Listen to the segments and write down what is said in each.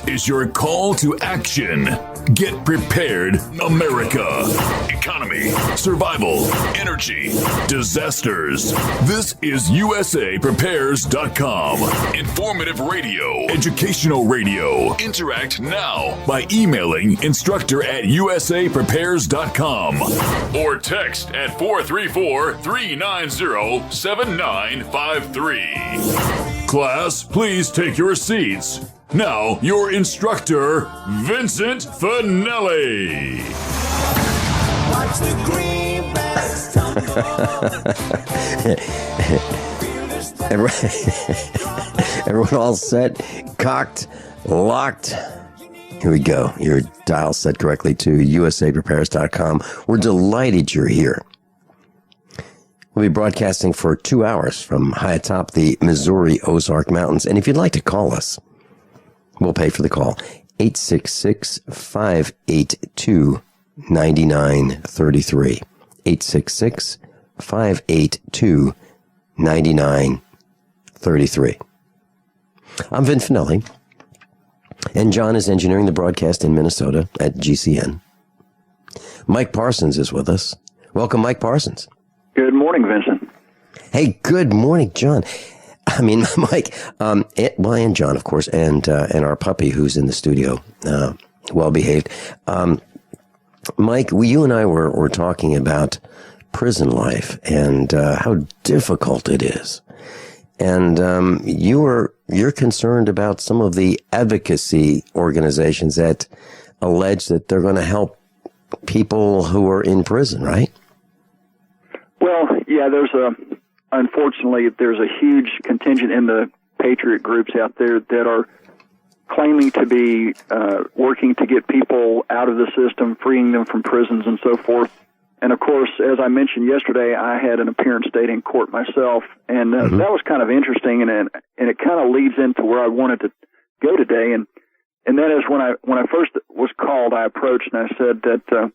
is your call to action. Get prepared, America. Economy, survival, energy, disasters. This is USAPrepares.com. Informative radio, educational radio. Interact now by emailing instructor@USAPrepares.com or text at 434-390-7953. Class, please take your seats. Now, your instructor, Vincent Finelli. Watch the greenbacks tumble. Everyone all set, cocked, locked. Here we go. Your dial set correctly to USAPrepares.com. We're delighted you're here. We'll be broadcasting for 2 hours from high atop the Missouri Ozark Mountains. And if you'd like to call us, we'll pay for the call. 866-582-9933. 866-582-9933. I'm Vin Finelli, and John is engineering the broadcast in Minnesota at GCN. Mike Parsons is with us. Welcome, Mike Parsons. Good morning, Vincent. Hey, good morning, John. I mean, Mike, and John, of course, and our puppy who's in the studio, well behaved. Mike, you and I were talking about prison life and how difficult it is, and you're concerned about some of the advocacy organizations that allege that they're going to help people who are in prison, right? Well, yeah, unfortunately, there's a huge contingent in the patriot groups out there that are claiming to be working to get people out of the system, freeing them from prisons and so forth. And, of course, as I mentioned yesterday, I had an appearance date in court myself, and that was kind of interesting, and it kind of leads into where I wanted to go today. And that is when I first was called, I approached and I said that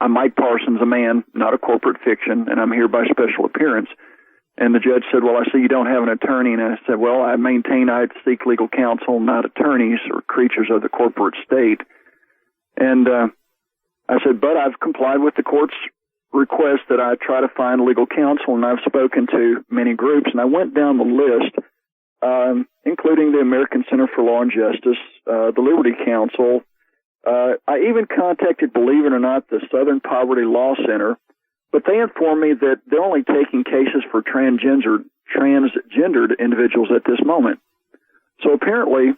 I'm Mike Parsons, a man, not a corporate fiction, and I'm here by special appearance. And the judge said, well, I see you don't have an attorney. And I said, well, I maintain I seek legal counsel, not attorneys or creatures of the corporate state. And I said, but I've complied with the court's request that I try to find legal counsel, and I've spoken to many groups. And I went down the list, including the American Center for Law and Justice, the Liberty Council. I even contacted, believe it or not, the Southern Poverty Law Center, but they informed me that they're only taking cases for transgendered individuals at this moment. So apparently,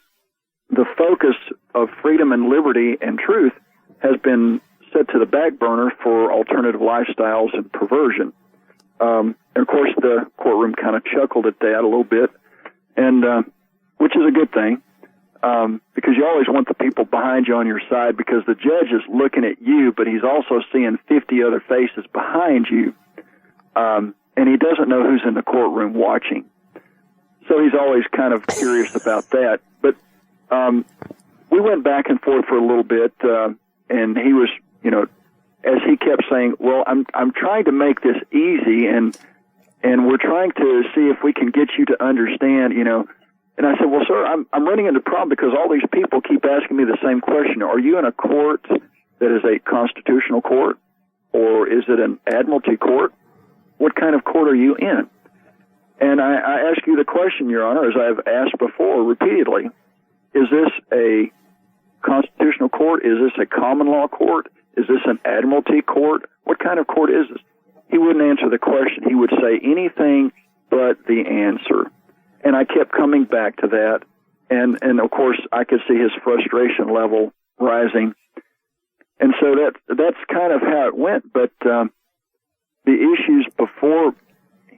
the focus of freedom and liberty and truth has been set to the back burner for alternative lifestyles and perversion. And of course, the courtroom kind of chuckled at that a little bit, and which is a good thing. Because you always want the people behind you on your side, because the judge is looking at you, but he's also seeing 50 other faces behind you, and he doesn't know who's in the courtroom watching. So he's always kind of curious about that. But we went back and forth for a little bit, and he was, as he kept saying, well, I'm trying to make this easy, and we're trying to see if we can get you to understand, And I said, well, sir, I'm running into a problem because all these people keep asking me the same question. Are you in a court that is a constitutional court, or is it an admiralty court? What kind of court are you in? And I ask you the question, Your Honor, as I've asked before repeatedly, is this a constitutional court? Is this a common law court? Is this an admiralty court? What kind of court is this? He wouldn't answer the question. He would say anything but the answer. And I kept coming back to that, and of course I could see his frustration level rising, and so that's kind of how it went. But the issues before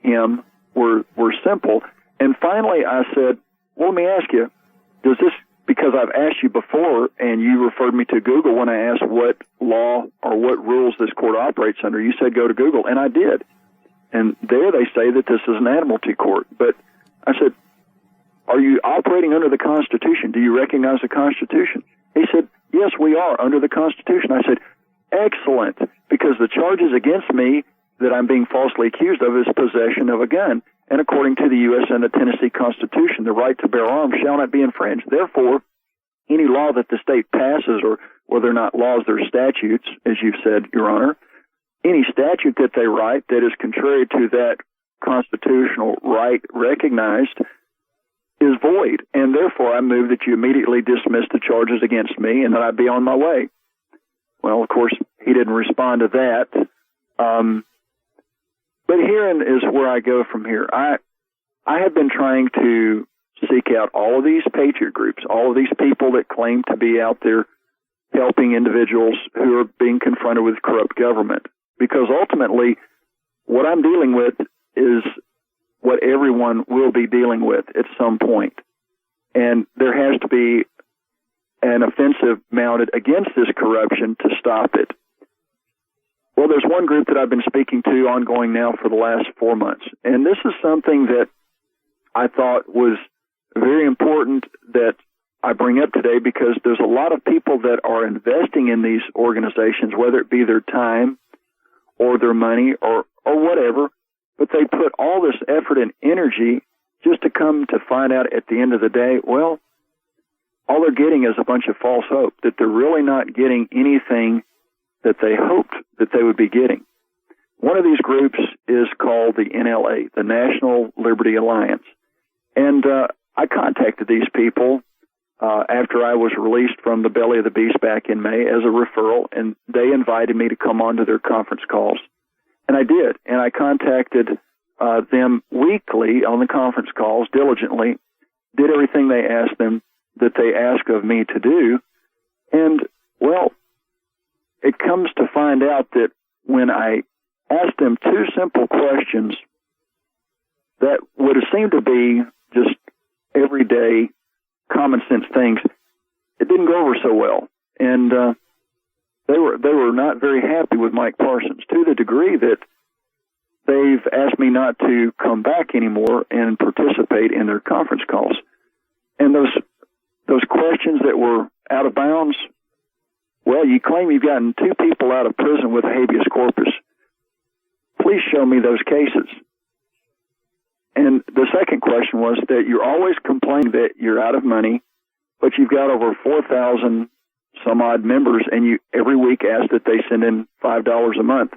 him were simple, and finally I said, well, let me ask you, does this, because I've asked you before, and you referred me to Google when I asked what law or what rules this court operates under. You said go to Google, and I did, and there they say that this is an admiralty court, but I said, are you operating under the Constitution? Do you recognize the Constitution? He said, yes, we are under the Constitution. I said, excellent, because the charges against me that I'm being falsely accused of is possession of a gun. And according to the U.S. and the Tennessee Constitution, the right to bear arms shall not be infringed. Therefore, any law that the state passes, or whether or not laws, they're statutes, as you've said, Your Honor, any statute that they write that is contrary to that constitutional right recognized is void. And therefore, I move that you immediately dismiss the charges against me and that I be on my way. Well, of course, he didn't respond to that. But herein is where I go from here. I have been trying to seek out all of these patriot groups, all of these people that claim to be out there helping individuals who are being confronted with corrupt government. Because ultimately, what I'm dealing with is what everyone will be dealing with at some point. And there has to be an offensive mounted against this corruption to stop it. Well, there's one group that I've been speaking to ongoing now for the last 4 months. And this is something that I thought was very important that I bring up today, because there's a lot of people that are investing in these organizations, whether it be their time or their money or whatever, but they put all this effort and energy just to come to find out at the end of the day, well, all they're getting is a bunch of false hope, that they're really not getting anything that they hoped that they would be getting. One of these groups is called the NLA, the National Liberty Alliance. And I contacted these people after I was released from the belly of the beast back in May as a referral, and they invited me to come on to their conference calls. And I did, and I contacted them weekly on the conference calls diligently, did everything they asked them that they asked of me to do, and, well, it comes to find out that when I asked them two simple questions that would have seemed to be just everyday common sense things, it didn't go over so well. And they were not very happy with Mike Parsons, to the degree that they've asked me not to come back anymore and participate in their conference calls. And those questions that were out of bounds, well, you claim you've gotten 2 people out of prison with habeas corpus. Please show me those cases. And the second question was that you're always complaining that you're out of money, but you've got over 4,000 some odd members, and you every week ask that they send in $5 a month.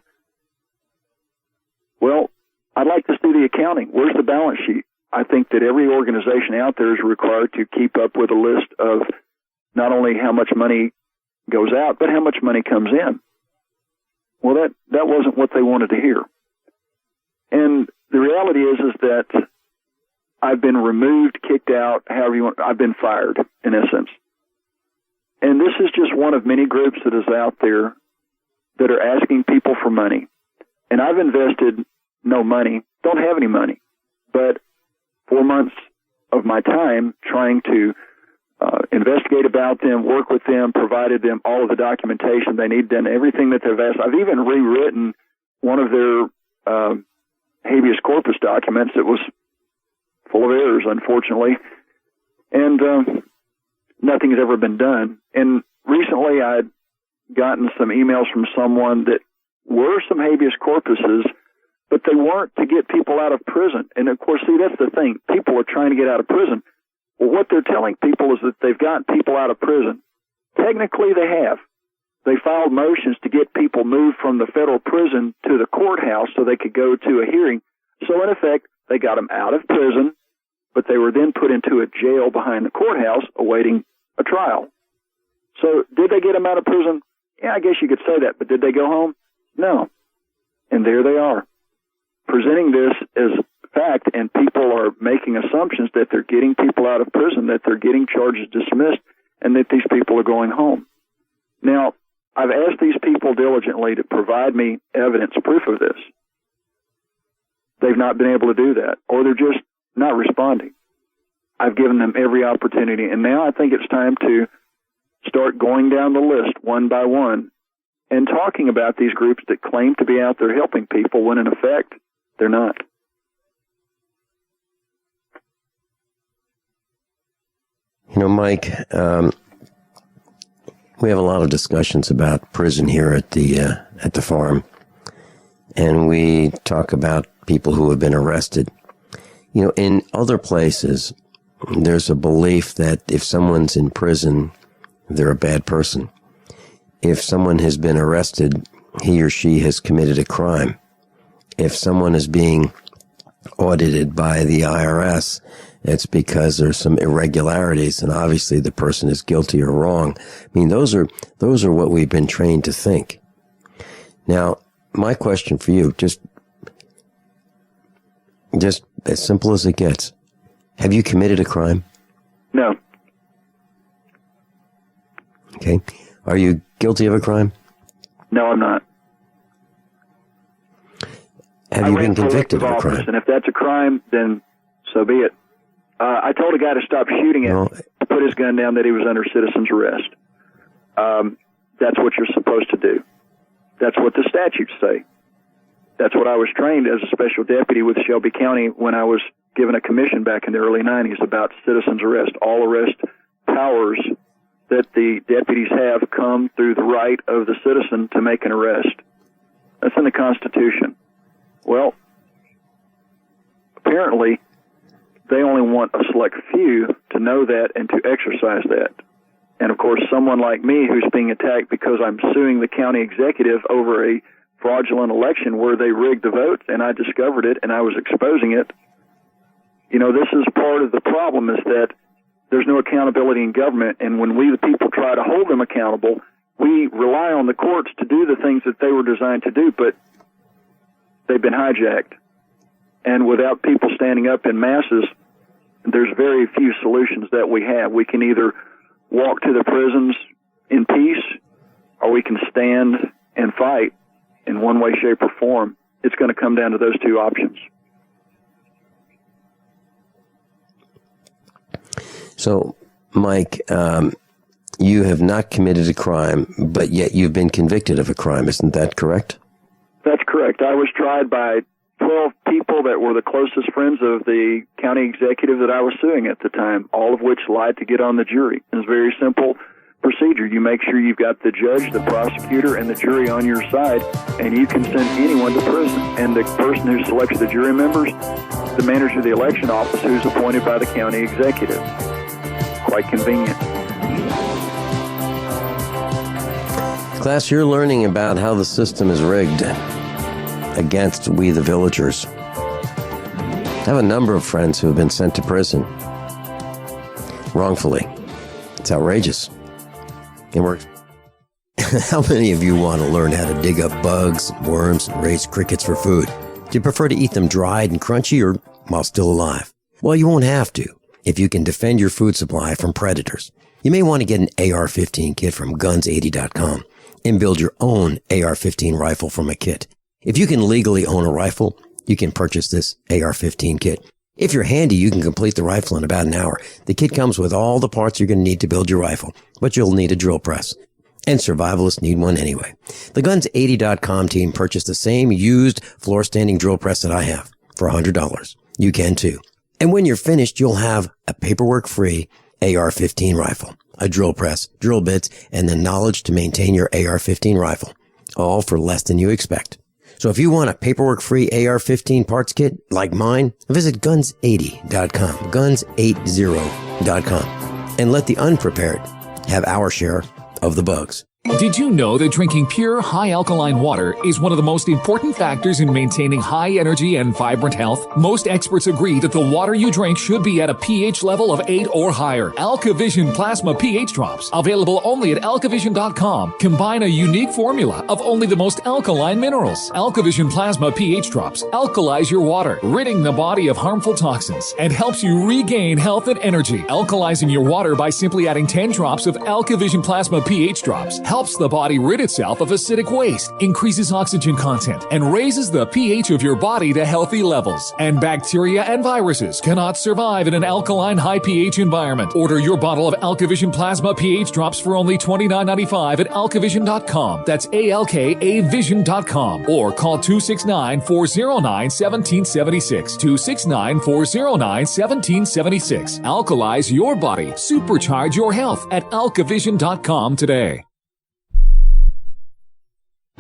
Well, I'd like to see the accounting. Where's the balance sheet? I think that every organization out there is required to keep up with a list of not only how much money goes out, but how much money comes in. Well, that wasn't what they wanted to hear. And the reality is that I've been removed, kicked out, however you want. I've been fired, in essence. And this is just one of many groups that is out there that are asking people for money. And I've invested no money, don't have any money, but 4 months of my time trying to investigate about them, work with them, provided them all of the documentation they need, done everything that they've asked. I've even rewritten one of their habeas corpus documents that was full of errors, unfortunately, and nothing has ever been done. And recently I'd gotten some emails from someone that were some habeas corpuses, but they weren't to get people out of prison. And of course, see, that's the thing. People are trying to get out of prison. Well, what they're telling people is that they've gotten people out of prison. Technically, they have. They filed motions to get people moved from the federal prison to the courthouse so they could go to a hearing. So, in effect, they got them out of prison, but they were then put into a jail behind the courthouse awaiting a trial. So, did they get them out of prison? Yeah, I guess you could say that, but did they go home? No. And there they are, presenting this as fact, and people are making assumptions that they're getting people out of prison, that they're getting charges dismissed, and that these people are going home. Now, I've asked these people diligently to provide me evidence, proof of this. They've not been able to do that, or they're just not responding. I've given them every opportunity, and now I think it's time to start going down the list one by one and talking about these groups that claim to be out there helping people when in effect they're not. You know, Mike, we have a lot of discussions about prison here at the farm, and we talk about people who have been arrested. You know, in other places, there's a belief that if someone's in prison they're a bad person. If someone has been arrested, he or she has committed a crime. If someone is being audited by the IRS, it's because there's some irregularities, and obviously the person is guilty or wrong. I mean, those are what we've been trained to think. Now, my question for you, just as simple as it gets, have you committed a crime? No. Okay. Are you guilty of a crime? No, I'm not. Have you been convicted of a crime? And if that's a crime, then so be it. I told a guy to stop shooting at me, to put his gun down, that he was under citizen's arrest. That's what you're supposed to do. That's what the statutes say. That's what I was trained as a special deputy with Shelby County when I was given a commission back in the early 90s about citizen's arrest. All arrest powers that the deputies have come through the right of the citizen to make an arrest. That's in the Constitution. Well, apparently, they only want a select few to know that and to exercise that. And, of course, someone like me who's being attacked because I'm suing the county executive over a fraudulent election where they rigged the votes, and I discovered it and I was exposing it. You know, this is part of the problem, is that there's no accountability in government, and when we, the people, try to hold them accountable, we rely on the courts to do the things that they were designed to do, but they've been hijacked. And without people standing up in masses, there's very few solutions that we have. We can either walk to the prisons in peace, or we can stand and fight in one way, shape, or form. It's going to come down to those two options. So, Mike, you have not committed a crime, but yet you've been convicted of a crime. Isn't that correct? That's correct. I was tried by 12 people that were the closest friends of the county executive that I was suing at the time, all of which lied to get on the jury. It's a very simple procedure. You make sure you've got the judge, the prosecutor, and the jury on your side, and you can send anyone to prison. And the person who selects the jury members, the manager of the election office, who's appointed by the county executive. Quite convenient. Class, you're learning about how the system is rigged against we the villagers. I have a number of friends who have been sent to prison wrongfully. It's outrageous. It works. How many of you want to learn how to dig up bugs, worms, and raise crickets for food? Do you prefer to eat them dried and crunchy or while still alive? Well, you won't have to if you can defend your food supply from predators. You may want to get an AR-15 kit from guns80.com and build your own AR-15 rifle from a kit. If you can legally own a rifle, you can purchase this AR-15 kit. If you're handy, you can complete the rifle in about an hour. The kit comes with all the parts you're going to need to build your rifle, but you'll need a drill press. And survivalists need one anyway. The Guns80.com team purchased the same used floor-standing drill press that I have for $100. You can too. And when you're finished, you'll have a paperwork-free AR-15 rifle, a drill press, drill bits, and the knowledge to maintain your AR-15 rifle, all for less than you expect. So if you want a paperwork-free AR-15 parts kit like mine, visit Guns80.com, Guns80.com, and let the unprepared have our share of the bugs. Did you know that drinking pure, high-alkaline water is one of the most important factors in maintaining high energy and vibrant health? Most experts agree that the water you drink should be at a pH level of 8 or higher. AlkaVision Plasma pH Drops, available only at alkavision.com, combine a unique formula of only the most alkaline minerals. AlkaVision Plasma pH Drops alkalize your water, ridding the body of harmful toxins, and helps you regain health and energy. Alkalizing your water by simply adding 10 drops of AlkaVision Plasma pH Drops helps the body rid itself of acidic waste, increases oxygen content, and raises the pH of your body to healthy levels. And bacteria and viruses cannot survive in an alkaline high pH environment. Order your bottle of AlkaVision Plasma pH Drops for only $29.95 at alkavision.com. That's ALKAvision.com. Or call 269-409-1776. 269-409-1776. Alkalize your body. Supercharge your health at alkavision.com today.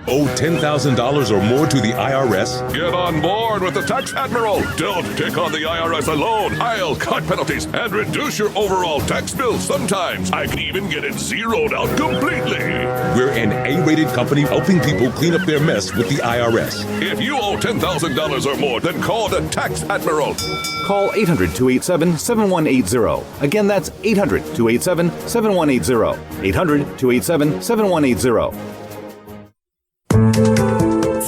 Owe $10,000 or more to the IRS? Get on board with the Tax Admiral. Don't take on the IRS alone. I'll cut penalties and reduce your overall tax bill. Sometimes I can even get it zeroed out completely. We're an A-rated company helping people clean up their mess with the IRS. If you owe $10,000 or more, then call the Tax Admiral. Call 800-287-7180. Again, that's 800-287-7180. 800-287-7180.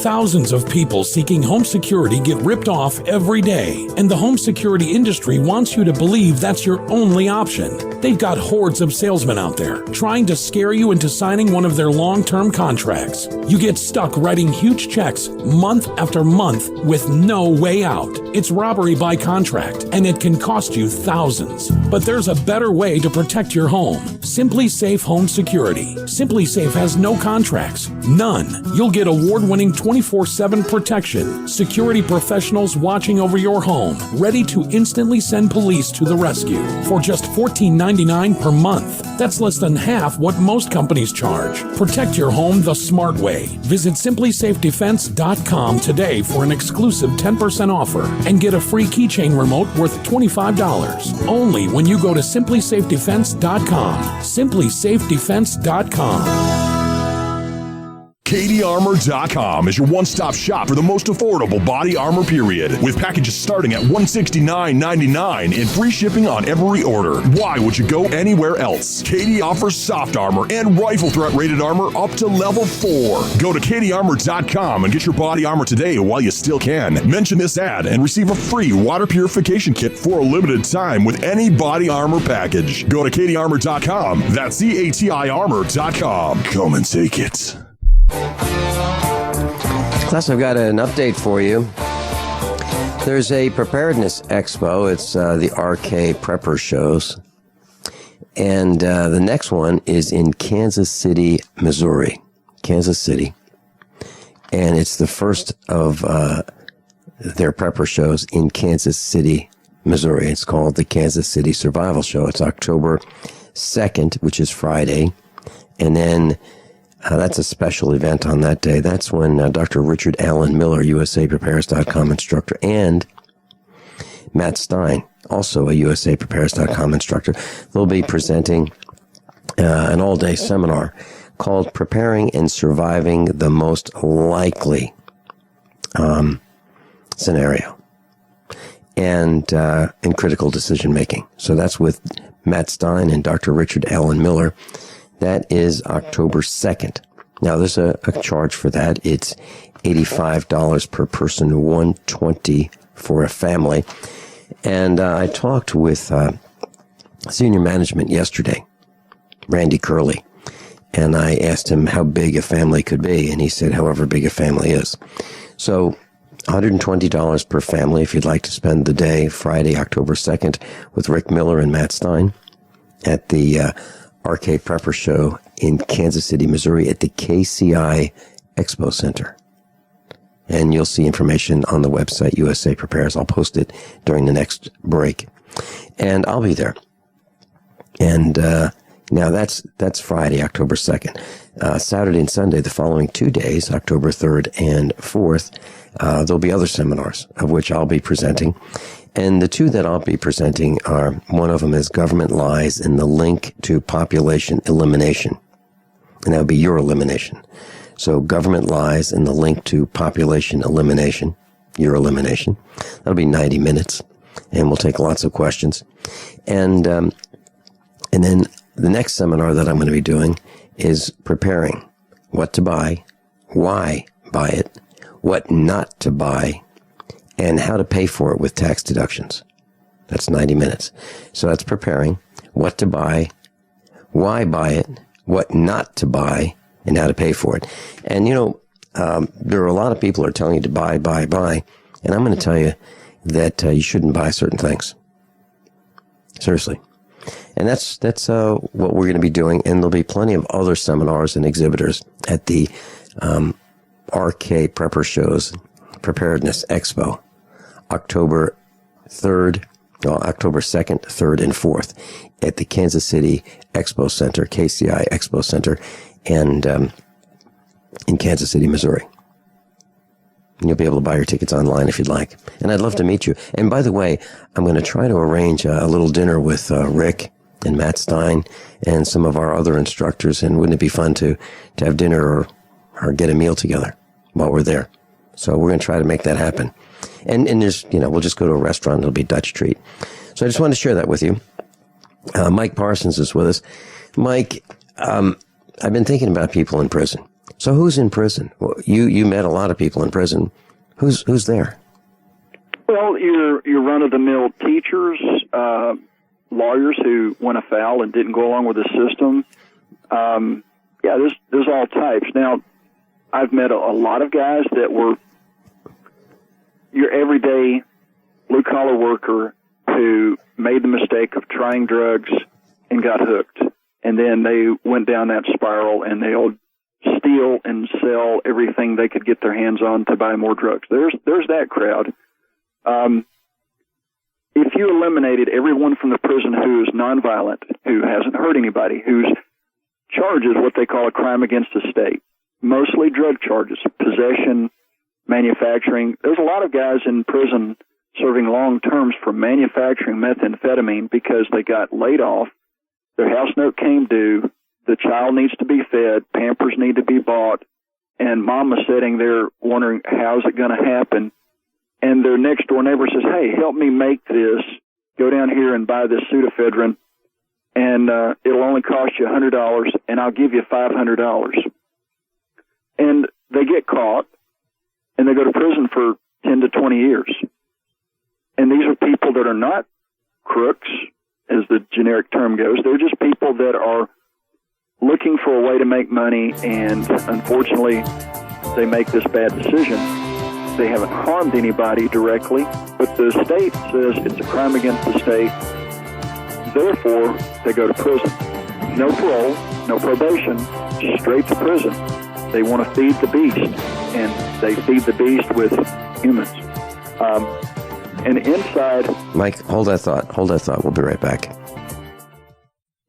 Thousands of people seeking home security get ripped off every day, and the home security industry wants you to believe that's your only option. They've got hordes of salesmen out there trying to scare you into signing one of their long-term contracts. You get stuck writing huge checks month after month with no way out. It's robbery by contract, and it can cost you thousands. But there's a better way to protect your home. Simply Safe Home Security. Simply Safe has no contracts. None. You'll get award-winning 24/7 protection. Security professionals watching over your home, ready to instantly send police to the rescue for just $14.99 per month. That's less than half what most companies charge. Protect your home the smart way. Visit simplysafedefense.com today for an exclusive 10% offer and get a free keychain remote worth $25. Only when you go to simplysafedefense.com. simplysafedefense.com. KDArmor.com is your one-stop shop for the most affordable body armor, period. With packages starting at $169.99 and free shipping on every order. Why would you go anywhere else? KD offers soft armor and rifle threat rated armor up to level 4. Go to KDArmor.com and get your body armor today while you still can. Mention this ad and receive a free water purification kit for a limited time with any body armor package. Go to KDArmor.com. That's CATI armor.com. Come and take it. Class, I've got an update for you. There's a preparedness expo. It's the RK Prepper shows. And the next one is in Kansas City, Missouri. Kansas City. And it's the first of their prepper shows in Kansas City, Missouri. It's called the Kansas City Survival Show. It's October 2nd, which is Friday. And then that's a special event on that day. That's when Dr. Richard Allen Miller, USAPrepares.com instructor, and Matt Stein, also a USAPrepares.com instructor, they'll be presenting an all-day seminar called Preparing and Surviving the Most Likely Scenario and in Critical Decision Making. So that's with Matt Stein and Dr. Richard Allen Miller. That is October 2nd. Now, there's a charge for that. It's $85 per person, $120 for a family. And I talked with senior management yesterday, Randy Curley, and I asked him how big a family could be, and he said however big a family is. So $120 per family if you'd like to spend the day, Friday, October 2nd, with Rick Miller and Matt Stein at the RK Prepper Show in Kansas City, Missouri at the KCI Expo Center. And you'll see information on the website, USA Prepares. I'll post it during the next break. And I'll be there. And now that's Friday, October 2nd. Saturday and Sunday, the following 2 days, October 3rd and 4th, there'll be other seminars of which I'll be presenting. And the two that I'll be presenting are, one of them is Government Lies and the Link to Population Elimination. And that'll be your elimination. So Government Lies and the Link to Population Elimination, your elimination. That'll be 90 minutes, and we'll take lots of questions. And then the next seminar that I'm going to be doing is preparing what to buy, why buy it, what not to buy, and how to pay for it with tax deductions. That's 90 minutes. So that's preparing what to buy, why buy it, what not to buy, and how to pay for it. And, there are a lot of people who are telling you to buy. And I'm going to tell you that you shouldn't buy certain things. Seriously. And that's what we're going to be doing. And there'll be plenty of other seminars and exhibitors at the RK Prepper Shows Preparedness Expo, October 2nd, 3rd, and 4th at the Kansas City Expo Center, KCI Expo Center. And in Kansas City, Missouri. And you'll be able to buy your tickets online if you'd like. And I'd love to meet you. And by the way, I'm going to try to arrange a little dinner with Rick and Matt Stein and some of our other instructors. And wouldn't it be fun to have dinner or get a meal together while we're there? So we're going to try to make that happen. And there's, we'll just go to a restaurant. It'll be Dutch treat. So I just wanted to share that with you. Mike Parsons is with us. Mike, I've been thinking about people in prison. So who's in prison? Well, you met a lot of people in prison. Who's there? Well, your run-of-the-mill teachers, lawyers who went afoul and didn't go along with the system. There's all types. Now, I've met a lot of guys that were your everyday blue-collar worker who made the mistake of trying drugs and got hooked. And then they went down that spiral and they'll steal and sell everything they could get their hands on to buy more drugs. There's that crowd. If you eliminated everyone from the prison who is nonviolent, who hasn't hurt anybody, whose charge is what they call a crime against the state, mostly drug charges, possession, manufacturing. There's a lot of guys in prison serving long terms for manufacturing methamphetamine because they got laid off, their house note came due, the child needs to be fed, Pampers need to be bought, and mama's sitting there wondering, how's it going to happen? And their next door neighbor says, hey, help me make this. Go down here and buy this pseudoephedrine, and it'll only cost you $100, and I'll give you $500. And they get caught, and they go to prison for 10 to 20 years. And these are people that are not crooks, as the generic term goes. They're just people that are looking for a way to make money, and unfortunately, they make this bad decision. They haven't harmed anybody directly, but the state says it's a crime against the state. Therefore, they go to prison. No parole, no probation, straight to prison. They want to feed the beast, and they feed the beast with humans. And inside... Mike, hold that thought. We'll be right back.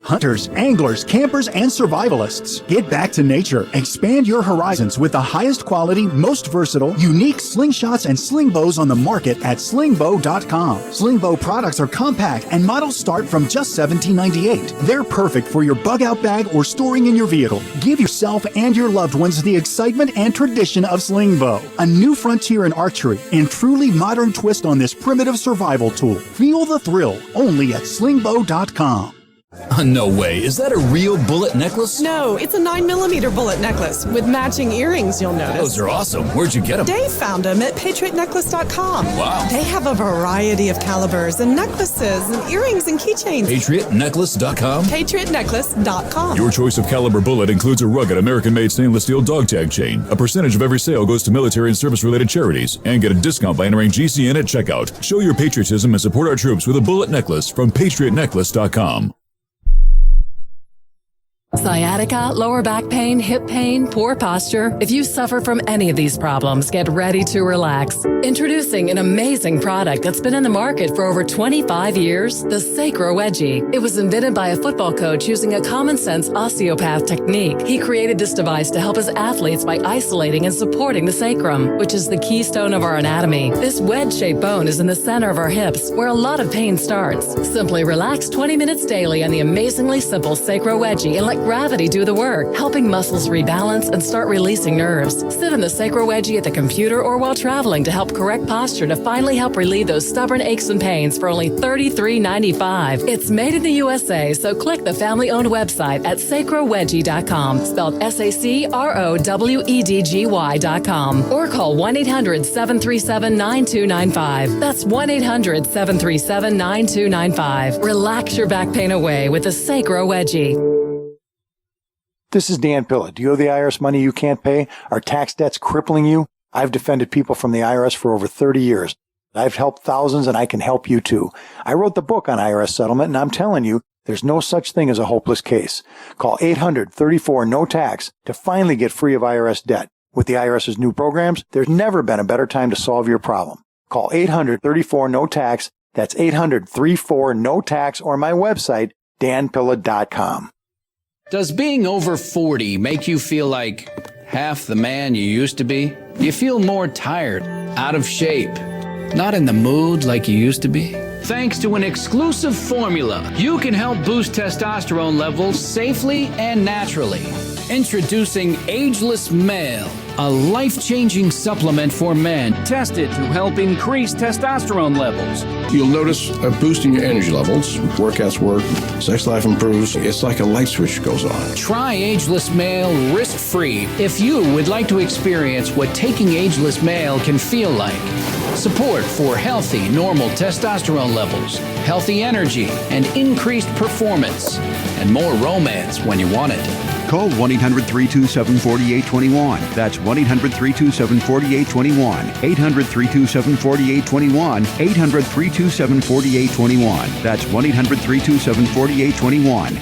Hunters, anglers, campers, and survivalists. Get back to nature. Expand your horizons with the highest quality, most versatile, unique slingshots and sling bows on the market at slingbow.com. Slingbow products are compact and models start from just $17.98. They're perfect for your bug-out bag or storing in your vehicle. Give yourself and your loved ones the excitement and tradition of slingbow. A new frontier in archery and truly modern twist on this primitive survival tool. Feel the thrill only at slingbow.com. No way. Is that a real bullet necklace? No, it's a 9mm bullet necklace with matching earrings, you'll notice. Those are awesome. Where'd you get them? Dave found them at patriotnecklace.com. Wow. They have a variety of calibers and necklaces and earrings and keychains. Patriotnecklace.com? Patriotnecklace.com. Your choice of caliber bullet includes a rugged American-made stainless steel dog tag chain. A percentage of every sale goes to military and service-related charities. And get a discount by entering GCN at checkout. Show your patriotism and support our troops with a bullet necklace from patriotnecklace.com. Sciatica, lower back pain, hip pain, poor posture. If you suffer from any of these problems, get ready to relax. Introducing an amazing product that's been in the market for over 25 years, the Sacro Wedgie. It was invented by a football coach using a common-sense osteopath technique. He created this device to help his athletes by isolating and supporting the sacrum, which is the keystone of our anatomy. This wedge-shaped bone is in the center of our hips, where a lot of pain starts. Simply relax 20 minutes daily on the amazingly simple Sacro Wedgie and let gravity do the work, helping muscles rebalance and start releasing nerves. Sit in the Sacro Wedgie at the computer or while traveling to help correct posture to finally help relieve those stubborn aches and pains for only $33.95. It's made in the USA, so click the family-owned website at sacrowedgie.com, spelled SACROWEDGY.com, or call 1-800-737-9295. That's 1-800-737-9295. Relax your back pain away with the Sacro Wedgie. This is Dan Pilla. Do you owe the IRS money you can't pay? Are tax debts crippling you? I've defended people from the IRS for over 30 years. I've helped thousands, and I can help you too. I wrote the book on IRS settlement, and I'm telling you, there's no such thing as a hopeless case. Call 800-34-NO-TAX to finally get free of IRS debt. With the IRS's new programs, there's never been a better time to solve your problem. Call 800-34-NO-TAX. That's 800-34-NO-TAX, or my website, danpilla.com. Does being over 40 make you feel like half the man you used to be? Do you feel more tired, out of shape, not in the mood like you used to be? Thanks to an exclusive formula, you can help boost testosterone levels safely and naturally. Introducing Ageless Male, a life-changing supplement for men tested to help increase testosterone levels. You'll notice a boost in your energy levels. Workouts work, sex life improves. It's like a light switch goes on. Try Ageless Male risk-free if you would like to experience what taking Ageless Male can feel like. Support for healthy, normal testosterone levels, healthy energy, and increased performance, and more romance when you want it. Call 1-800-327-4821. That's 1-800-327-4821. 800-327-4821. 800-327-4821. That's 1-800-327-4821.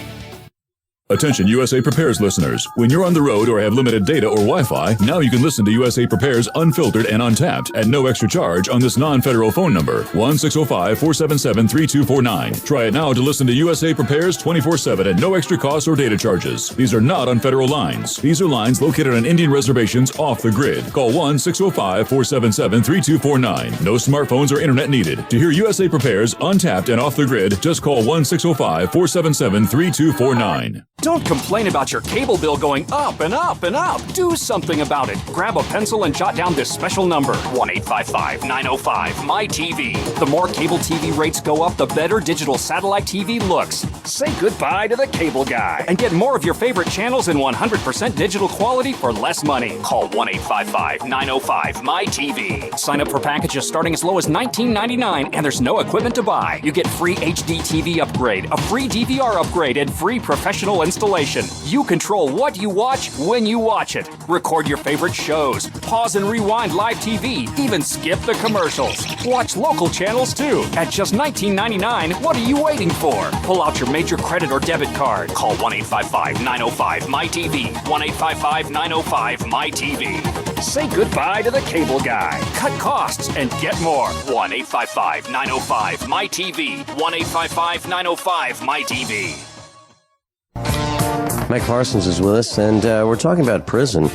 Attention USA Prepares listeners. When you're on the road or have limited data or Wi-Fi, now you can listen to USA Prepares unfiltered and untapped at no extra charge on this non-federal phone number, 1-605-477-3249. Try it now to listen to USA Prepares 24/7 at no extra cost or data charges. These are not on federal lines. These are lines located on Indian reservations off the grid. Call 1-605-477-3249. No smartphones or internet needed. To hear USA Prepares untapped and off the grid, just call 1-605-477-3249. Don't complain about your cable bill going up and up and up. Do something about it. Grab a pencil and jot down this special number, 1-855-905-MY-TV. The more cable TV rates go up, the better digital satellite TV looks. Say goodbye to the cable guy and get more of your favorite channels in 100% digital quality for less money. Call 1-855-905-MY-TV. Sign up for packages starting as low as $19.99 and there's no equipment to buy. You get free HD TV upgrade, a free DVR upgrade, and free professional installation. You control what you watch when you watch it. Record your favorite shows. Pause and rewind live TV. Even skip the commercials. Watch local channels too. At just $19.99, what are you waiting for? Pull out your major credit or debit card. Call 1-855-905-MY-TV. 1-855-905-MY-TV. Say goodbye to the cable guy. Cut costs and get more. 1-855-905-MY-TV. 1-855-905-MY-TV. Mike Parsons is with us, and we're talking about prison.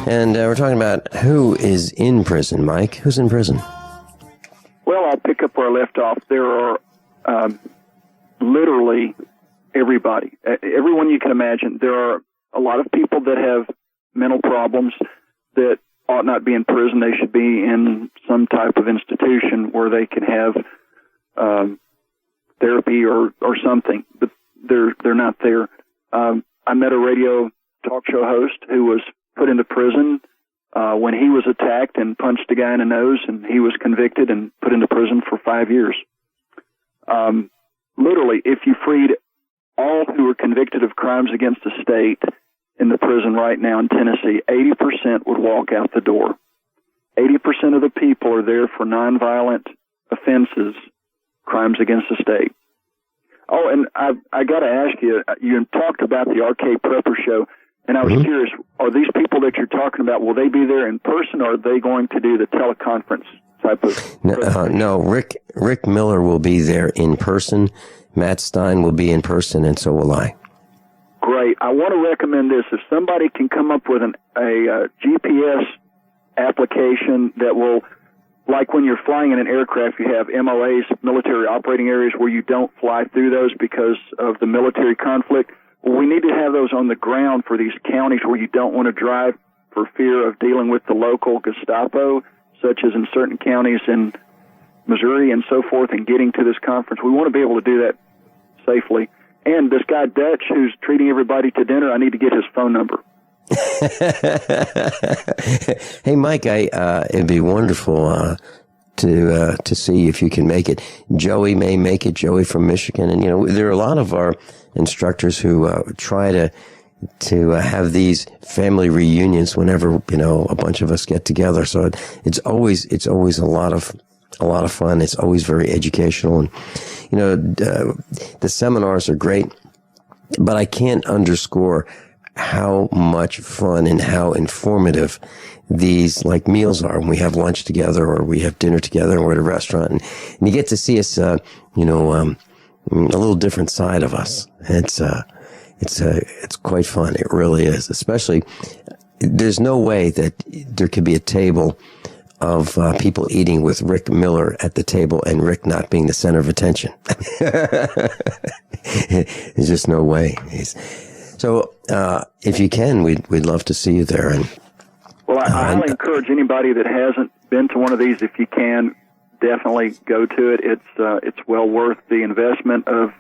And we're talking about who is in prison. Mike, who's in prison? Well, I'll pick up where I left off. There are literally everybody, everyone you can imagine. There are a lot of people that have mental problems that ought not be in prison. They should be in some type of institution where they can have therapy or something, but they're not there. I met a radio talk show host who was put into prison when he was attacked and punched a guy in the nose, and he was convicted and put into prison for 5 years. Literally, if you freed all who were convicted of crimes against the state in the prison right now in Tennessee, 80% would walk out the door. 80% of the people are there for nonviolent offenses, crimes against the state. Oh, and I got to ask you, you talked about the RK Prepper Show, and I was curious, are these people that you're talking about, will they be there in person, or are they going to do the teleconference type of... No, Rick Miller will be there in person, Matt Stein will be in person, and so will I. Great. I want to recommend this. If somebody can come up with a GPS application that will... Like when you're flying in an aircraft, you have MOAs, military operating areas, where you don't fly through those because of the military conflict. Well, we need to have those on the ground for these counties where you don't want to drive for fear of dealing with the local Gestapo, such as in certain counties in Missouri and so forth, and getting to this conference. We want to be able to do that safely. And this guy Dutch, who's treating everybody to dinner, I need to get his phone number. Hey, Mike, it'd be wonderful to see if you can make it. Joey may make it. Joey from Michigan, and there are a lot of our instructors who try to have these family reunions whenever a bunch of us get together. So it's always a lot of fun. It's always very educational, and the seminars are great. But I can't underscore how much fun and how informative these meals are when we have lunch together or we have dinner together and we're at a restaurant, and you get to see us, a little different side of us. It's quite fun. It really is. Especially, there's no way that there could be a table of people eating with Rick Miller at the table and Rick not being the center of attention. There's just no way. So if you can, we'd love to see you there. And well, I highly encourage anybody that hasn't been to one of these, if you can, definitely go to it. It's well worth the investment of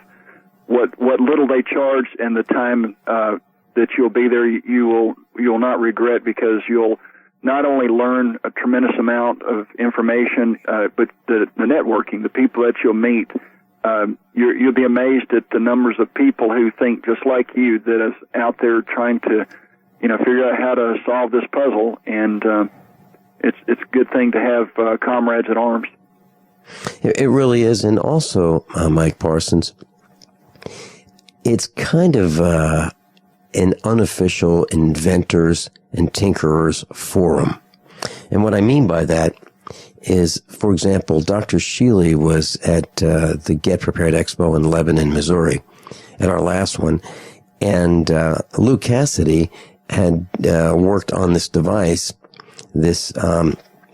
what little they charge and the time that you'll be there. You'll not regret, because you'll not only learn a tremendous amount of information, but the networking, the people that you'll meet. You'll be amazed at the numbers of people who think just like you, that is out there trying to, figure out how to solve this puzzle. And it's a good thing to have comrades at arms. It really is. And also, Mike Parsons, it's kind of an unofficial inventors and tinkerers forum. And what I mean by that is, for example, Dr. Shealy was at the Get Prepared Expo in Lebanon, Missouri, at our last one. And Lou Cassidy had worked on this device, this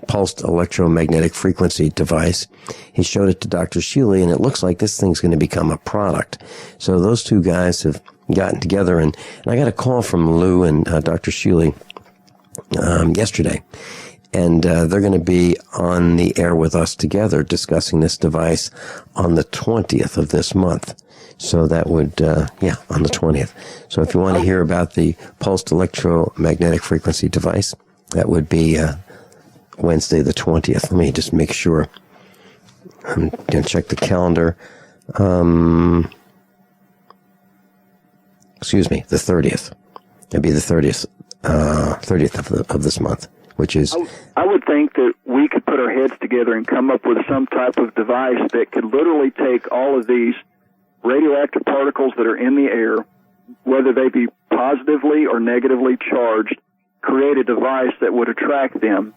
pulsed electromagnetic frequency device. He showed it to Dr. Shealy, and it looks like this thing's going to become a product. So those two guys have gotten together, and I got a call from Lou and Dr. Shealy yesterday. And they're going to be on the air with us together discussing this device on the 20th of this month. So that would, on the 20th. So if you want to hear about the pulsed electromagnetic frequency device, that would be Wednesday the 20th. Let me just make sure. I'm going to check the calendar. The 30th. It'd be the 30th of this month, which is... I would think that we could put our heads together and come up with some type of device that could literally take all of these radioactive particles that are in the air, whether they be positively or negatively charged, create a device that would attract them,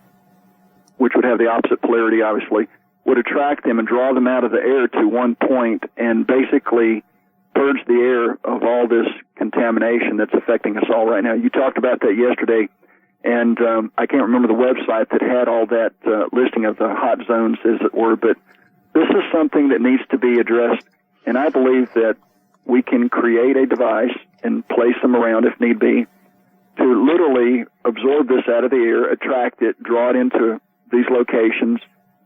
which would have the opposite polarity, obviously, would attract them and draw them out of the air to one point and basically purge the air of all this contamination that's affecting us all right now. You talked about that yesterday, and I can't remember the website that had all that listing of the hot zones, as it were, but this is something that needs to be addressed, and I believe that we can create a device and place them around if need be to literally absorb this out of the air, attract it, draw it into these locations,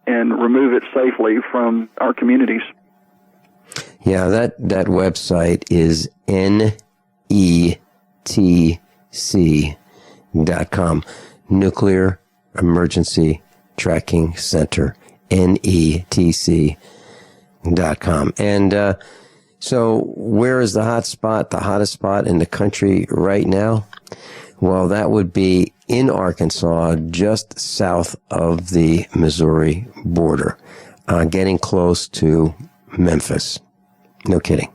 and remove it safely from our communities. Yeah, that website is NETC.com. Nuclear Emergency Tracking Center, NETC.com. And so where is the hot spot, the hottest spot in the country right now? Well, that would be in Arkansas, just south of the Missouri border, getting close to Memphis. No kidding.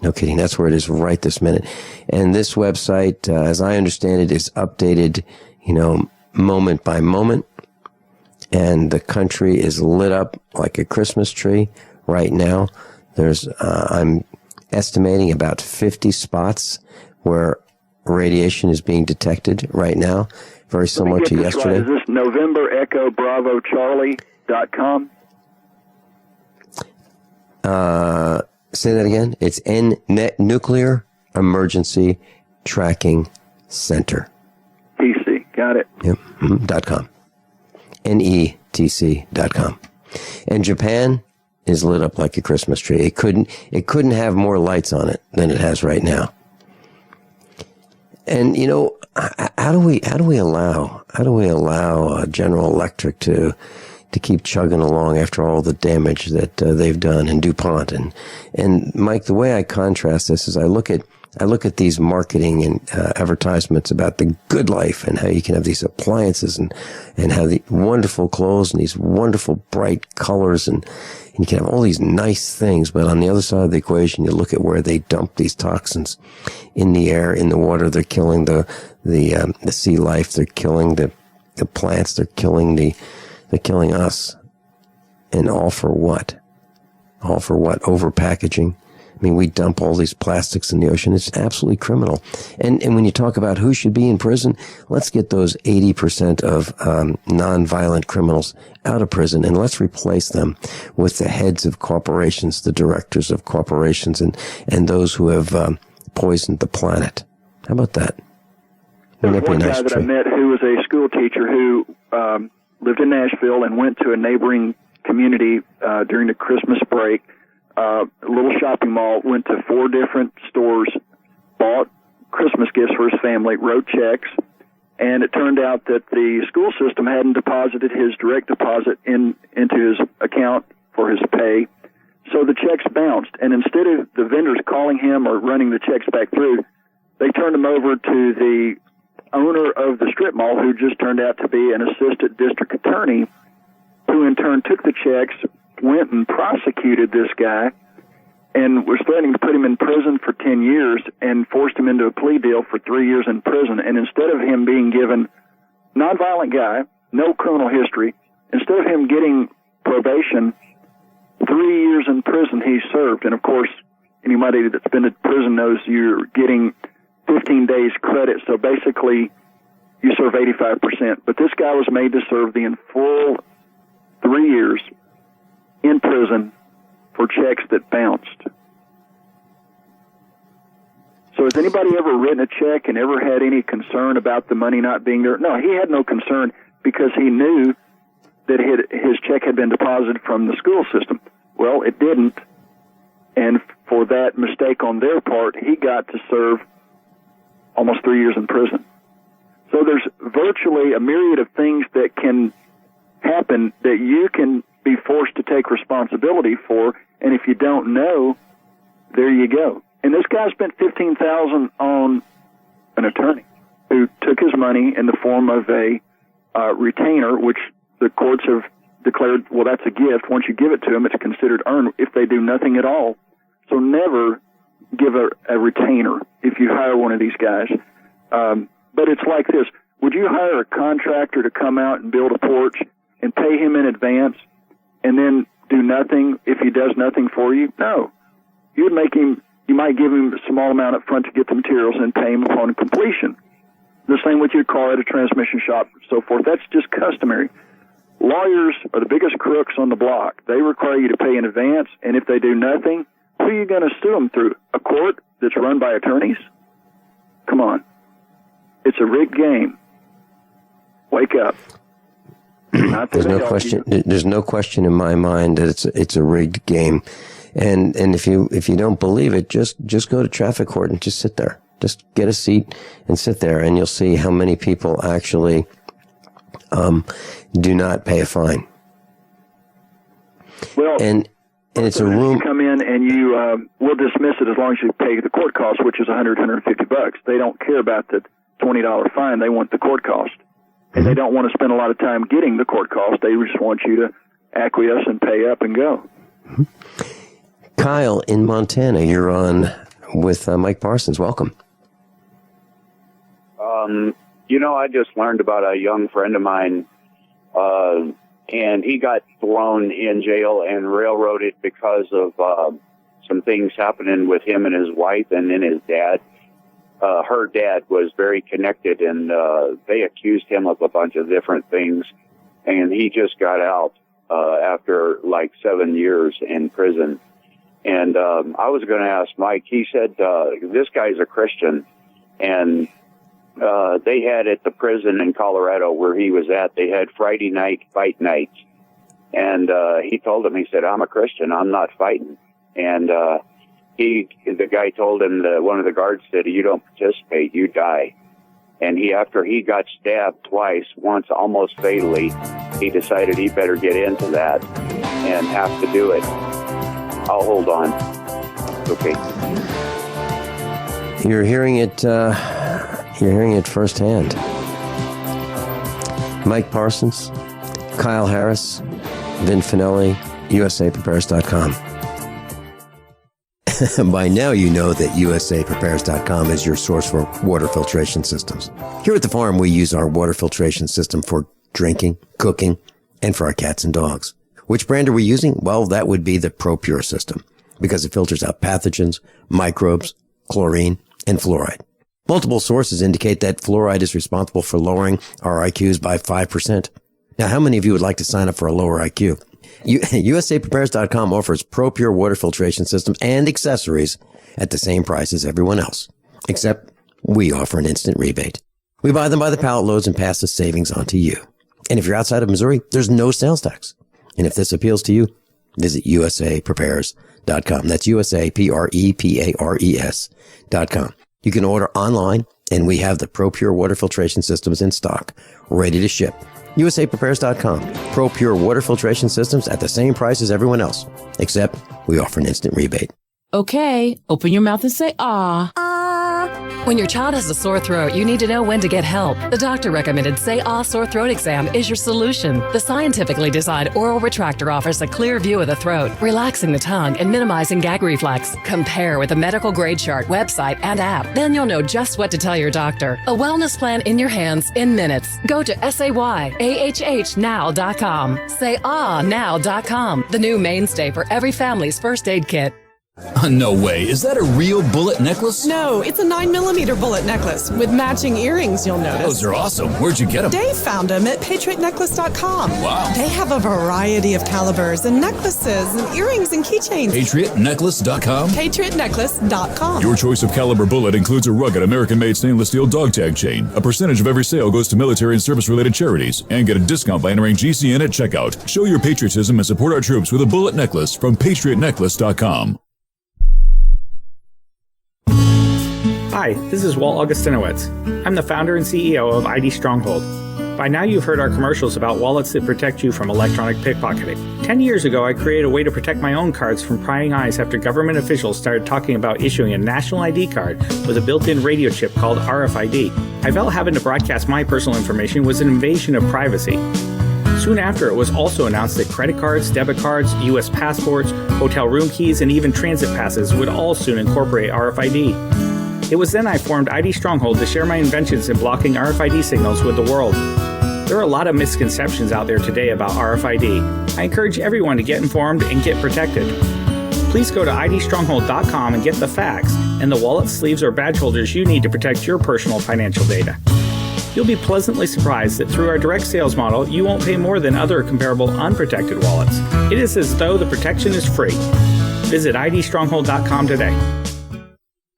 No kidding. That's where it is right this minute. And this website, as I understand it, is updated, moment by moment. And the country is lit up like a Christmas tree right now. There's, I'm estimating about 50 spots where radiation is being detected right now. Very similar to yesterday. Right. Is this NovemberEchoBravoCharlie.com? Say that again. It's Nuclear Emergency Tracking Center. TC. Got it. Yep. .com. NETC.com. And Japan is lit up like a Christmas tree. It couldn't have more lights on it than it has right now. And how do we allow General Electric to keep chugging along after all the damage that they've done, and DuPont and Mike, the way I contrast this is I look at these marketing and advertisements about the good life and how you can have these appliances and have the wonderful clothes and these wonderful bright colors and you can have all these nice things. But on the other side of the equation, you look at where they dump these toxins in the air, in the water. They're killing the sea life. They're killing the plants. They're killing us. And all for what? All for what? Over packaging, I mean, we dump all these plastics in the ocean. It's absolutely criminal. And when you talk about who should be in prison, let's get those 80% of nonviolent criminals out of prison, and let's replace them with the heads of corporations, the directors of corporations, and those who have poisoned the planet. How about that? There's one guy that I met who was a school teacher who lived in Nashville and went to a neighboring community during the Christmas break, a little shopping mall, went to 4 different stores, bought Christmas gifts for his family, wrote checks, and it turned out that the school system hadn't deposited his direct deposit into his account for his pay, so the checks bounced. And instead of the vendors calling him or running the checks back through, they turned him over to the owner of the strip mall, who just turned out to be an assistant district attorney, who in turn took the checks, went and prosecuted this guy, and was threatening to put him in prison for 10 years and forced him into a plea deal for 3 years in prison. And instead of him being given, nonviolent guy, no criminal history, instead of him getting probation, 3 years in prison he served. And of course, anybody that's been in prison knows you're getting 15 days credit, so basically you serve 85%. But this guy was made to serve the full 3 years in prison for checks that bounced. So has anybody ever written a check and ever had any concern about the money not being there? No, he had no concern because he knew that his check had been deposited from the school system. Well, it didn't, and for that mistake on their part, he got to serve almost 3 years in prison. So there's virtually a myriad of things that can happen that you can be forced to take responsibility for, and if you don't know, there you go. And this guy spent $15,000 on an attorney who took his money in the form of a retainer, which the courts have declared, well, that's a gift. Once you give it to them, it's considered earned if they do nothing at all. So never give a retainer if you hire one of these guys. But it's like this. Would you hire a contractor to come out and build a porch and pay him in advance and then do nothing if he does nothing for you? No. You might give him a small amount up front to get the materials and pay him upon completion. The same with your car at a transmission shop and so forth. That's just customary. Lawyers are the biggest crooks on the block. They require you to pay in advance, and if they do nothing, who are you going to sue them through? A court that's run by attorneys? Come on. It's a rigged game. Wake up. There's no question. There's no question in my mind that it's a rigged game, and if you don't believe it, just go to traffic court and just sit there. Just get a seat and sit there, and you'll see how many people actually do not pay a fine. Well, and it's a room. You come in and you will dismiss it as long as you pay the court cost, which is $150. They don't care about the $20 fine. They want the court cost. And they don't want to spend a lot of time getting the court cost. They just want you to acquiesce and pay up and go. Kyle in Montana, you're on with Mike Parsons. Welcome. I just learned about a young friend of mine, and he got thrown in jail and railroaded because of some things happening with him and his wife and then his dad. Her dad was very connected, and they accused him of a bunch of different things, and he just got out after like 7 years in prison. And I was going to ask Mike, he said this guy's a Christian, and they had at the prison in Colorado where he was at, they had Friday night fight nights. And he told him, he said, I'm a Christian, I'm not fighting. And the guy told him, one of the guards said, you don't participate, you die. And after he got stabbed twice, once almost fatally, he decided he better get into that and have to do it. I'll hold on. Okay. You're hearing it firsthand. Mike Parsons, Kyle Harris, Vin Finelli, USAPrepares.com. By now you know that USAPrepares.com is your source for water filtration systems. Here at the farm, we use our water filtration system for drinking, cooking, and for our cats and dogs. Which brand are we using? Well, that would be the ProPure system. because it filters out pathogens, microbes, chlorine, and fluoride. Multiple sources indicate that fluoride is responsible for lowering our IQs by 5%. Now, how many of you would like to sign up for a lower IQ? USAPrepares.com offers ProPure water filtration systems and accessories at the same price as everyone else, except we offer an instant rebate. We buy them by the pallet loads and pass the savings on to you. And if you're outside of Missouri, there's no sales tax. And if this appeals to you, visit USAPrepares.com. That's USAPrepares.com. You can order online, and we have the ProPure water filtration systems in stock, ready to ship. USAPrepares.com. ProPure water filtration systems at the same price as everyone else, except we offer an instant rebate. Okay, open your mouth and say ah. When your child has a sore throat, you need to know when to get help. The doctor recommended Say Ah Sore Throat Exam is your solution. The scientifically designed oral retractor offers a clear view of the throat, relaxing the tongue and minimizing gag reflex. Compare with a medical grade chart, website, and app. Then you'll know just what to tell your doctor. A wellness plan in your hands in minutes. Go to SAYAHHnow.com. SayAhNow.com. The new mainstay for every family's first aid kit. No way. Is that a real bullet necklace? No, it's a 9mm bullet necklace with matching earrings, you'll notice. Those are awesome. Where'd you get them? Dave found them at patriotnecklace.com. Wow. They have a variety of calibers and necklaces and earrings and keychains. PatriotNecklace.com? PatriotNecklace.com. Your choice of caliber bullet includes a rugged American-made stainless steel dog tag chain. A percentage of every sale goes to military and service-related charities. And get a discount by entering GCN at checkout. Show your patriotism and support our troops with a bullet necklace from PatriotNecklace.com. Hi, this is Walt Augustinowicz. I'm the founder and CEO of ID Stronghold. By now you've heard our commercials about wallets that protect you from electronic pickpocketing. 10 years ago, I created a way to protect my own cards from prying eyes after government officials started talking about issuing a national ID card with a built-in radio chip called RFID. I felt having to broadcast my personal information was an invasion of privacy. Soon after, it was also announced that credit cards, debit cards, U.S. passports, hotel room keys, and even transit passes would all soon incorporate RFID. It was then I formed ID Stronghold to share my inventions in blocking RFID signals with the world. There are a lot of misconceptions out there today about RFID. I encourage everyone to get informed and get protected. Please go to idstronghold.com and get the facts and the wallets, sleeves, or badge holders you need to protect your personal financial data. You'll be pleasantly surprised that through our direct sales model, you won't pay more than other comparable unprotected wallets. It is as though the protection is free. Visit idstronghold.com today.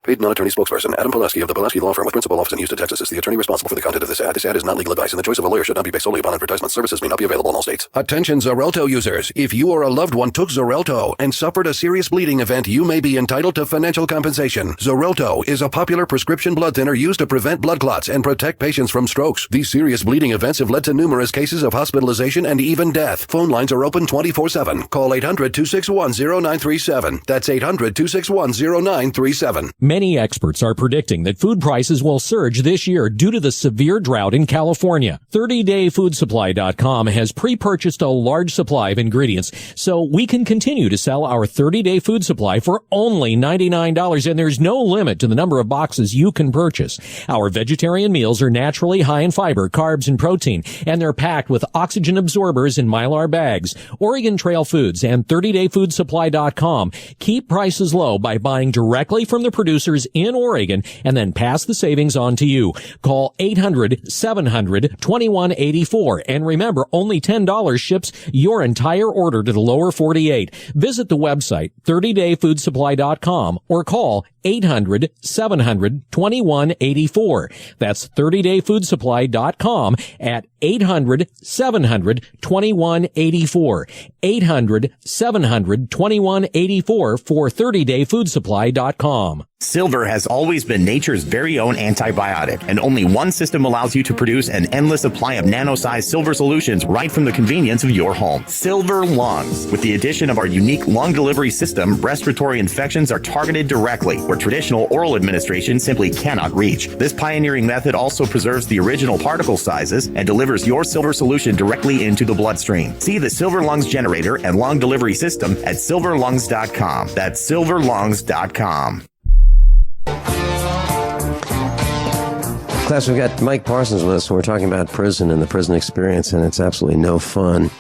Paid non-attorney spokesperson Adam Pulaski of the Pulaski Law Firm with principal office in Houston, Texas is the attorney responsible for the content of this ad. This ad is not legal advice, and the choice of a lawyer should not be based solely upon advertisement. Services may not be available in all states. Attention Xarelto users. If you or a loved one took Xarelto and suffered a serious bleeding event, you may be entitled to financial compensation. Xarelto is a popular prescription blood thinner used to prevent blood clots and protect patients from strokes. These serious bleeding events have led to numerous cases of hospitalization and even death. Phone lines are open 24/7. Call 800-261-0937. That's 800-261-0937. Many experts are predicting that food prices will surge this year due to the severe drought in California. 30dayfoodsupply.com has pre-purchased a large supply of ingredients so we can continue to sell our 30-day food supply for only $99, and there's no limit to the number of boxes you can purchase. Our vegetarian meals are naturally high in fiber, carbs, and protein, and they're packed with oxygen absorbers in Mylar bags. Oregon Trail Foods and 30dayfoodsupply.com keep prices low by buying directly from the producers in Oregon and then pass the savings on to you. Call 800-700-2184. And remember, only $10 ships your entire order to the lower 48. Visit the website 30dayfoodsupply.com or call 800-700-2184. That's 30dayfoodsupply.com at 800-700-2184. 800-700-2184 for 30dayfoodsupply.com. Silver has always been nature's very own antibiotic, and only one system allows you to produce an endless supply of nano-sized silver solutions right from the convenience of your home. Silver Lungs. With the addition of our unique lung delivery system, respiratory infections are targeted directly, where traditional oral administration simply cannot reach. This pioneering method also preserves the original particle sizes and delivers your silver solution directly into the bloodstream. See the Silver Lungs generator and lung delivery system at silverlungs.com. That's silverlungs.com. Class, we've got Mike Parsons with us, and we're talking about prison and the prison experience, and it's absolutely no fun.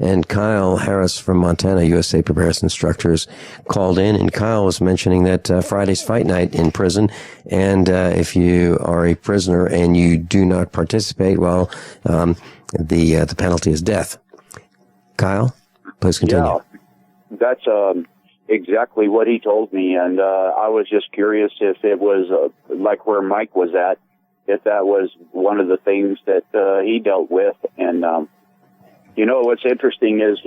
And Kyle Harris from Montana, USA Preparedness Instructors, called in, and Kyle was mentioning that Friday's fight night in prison, and if you are a prisoner and you do not participate, well, the penalty is death. Kyle, please continue. Yeah, that's exactly what he told me, and I was just curious if it was like where Mike was at, if that was one of the things that he dealt with. And what's interesting is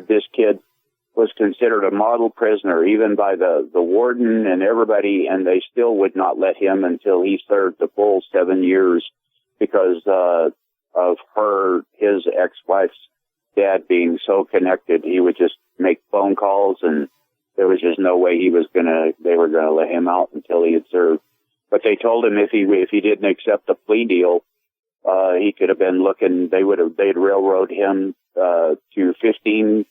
this kid was considered a model prisoner, even by the warden and everybody, and they still would not let him until he served the full 7 years because of his ex-wife's dad being so connected. He would just make phone calls, and there was just no way they were gonna let him out until he had served. But they told him if he didn't accept the plea deal, he could have been looking. They'd railroad him to 15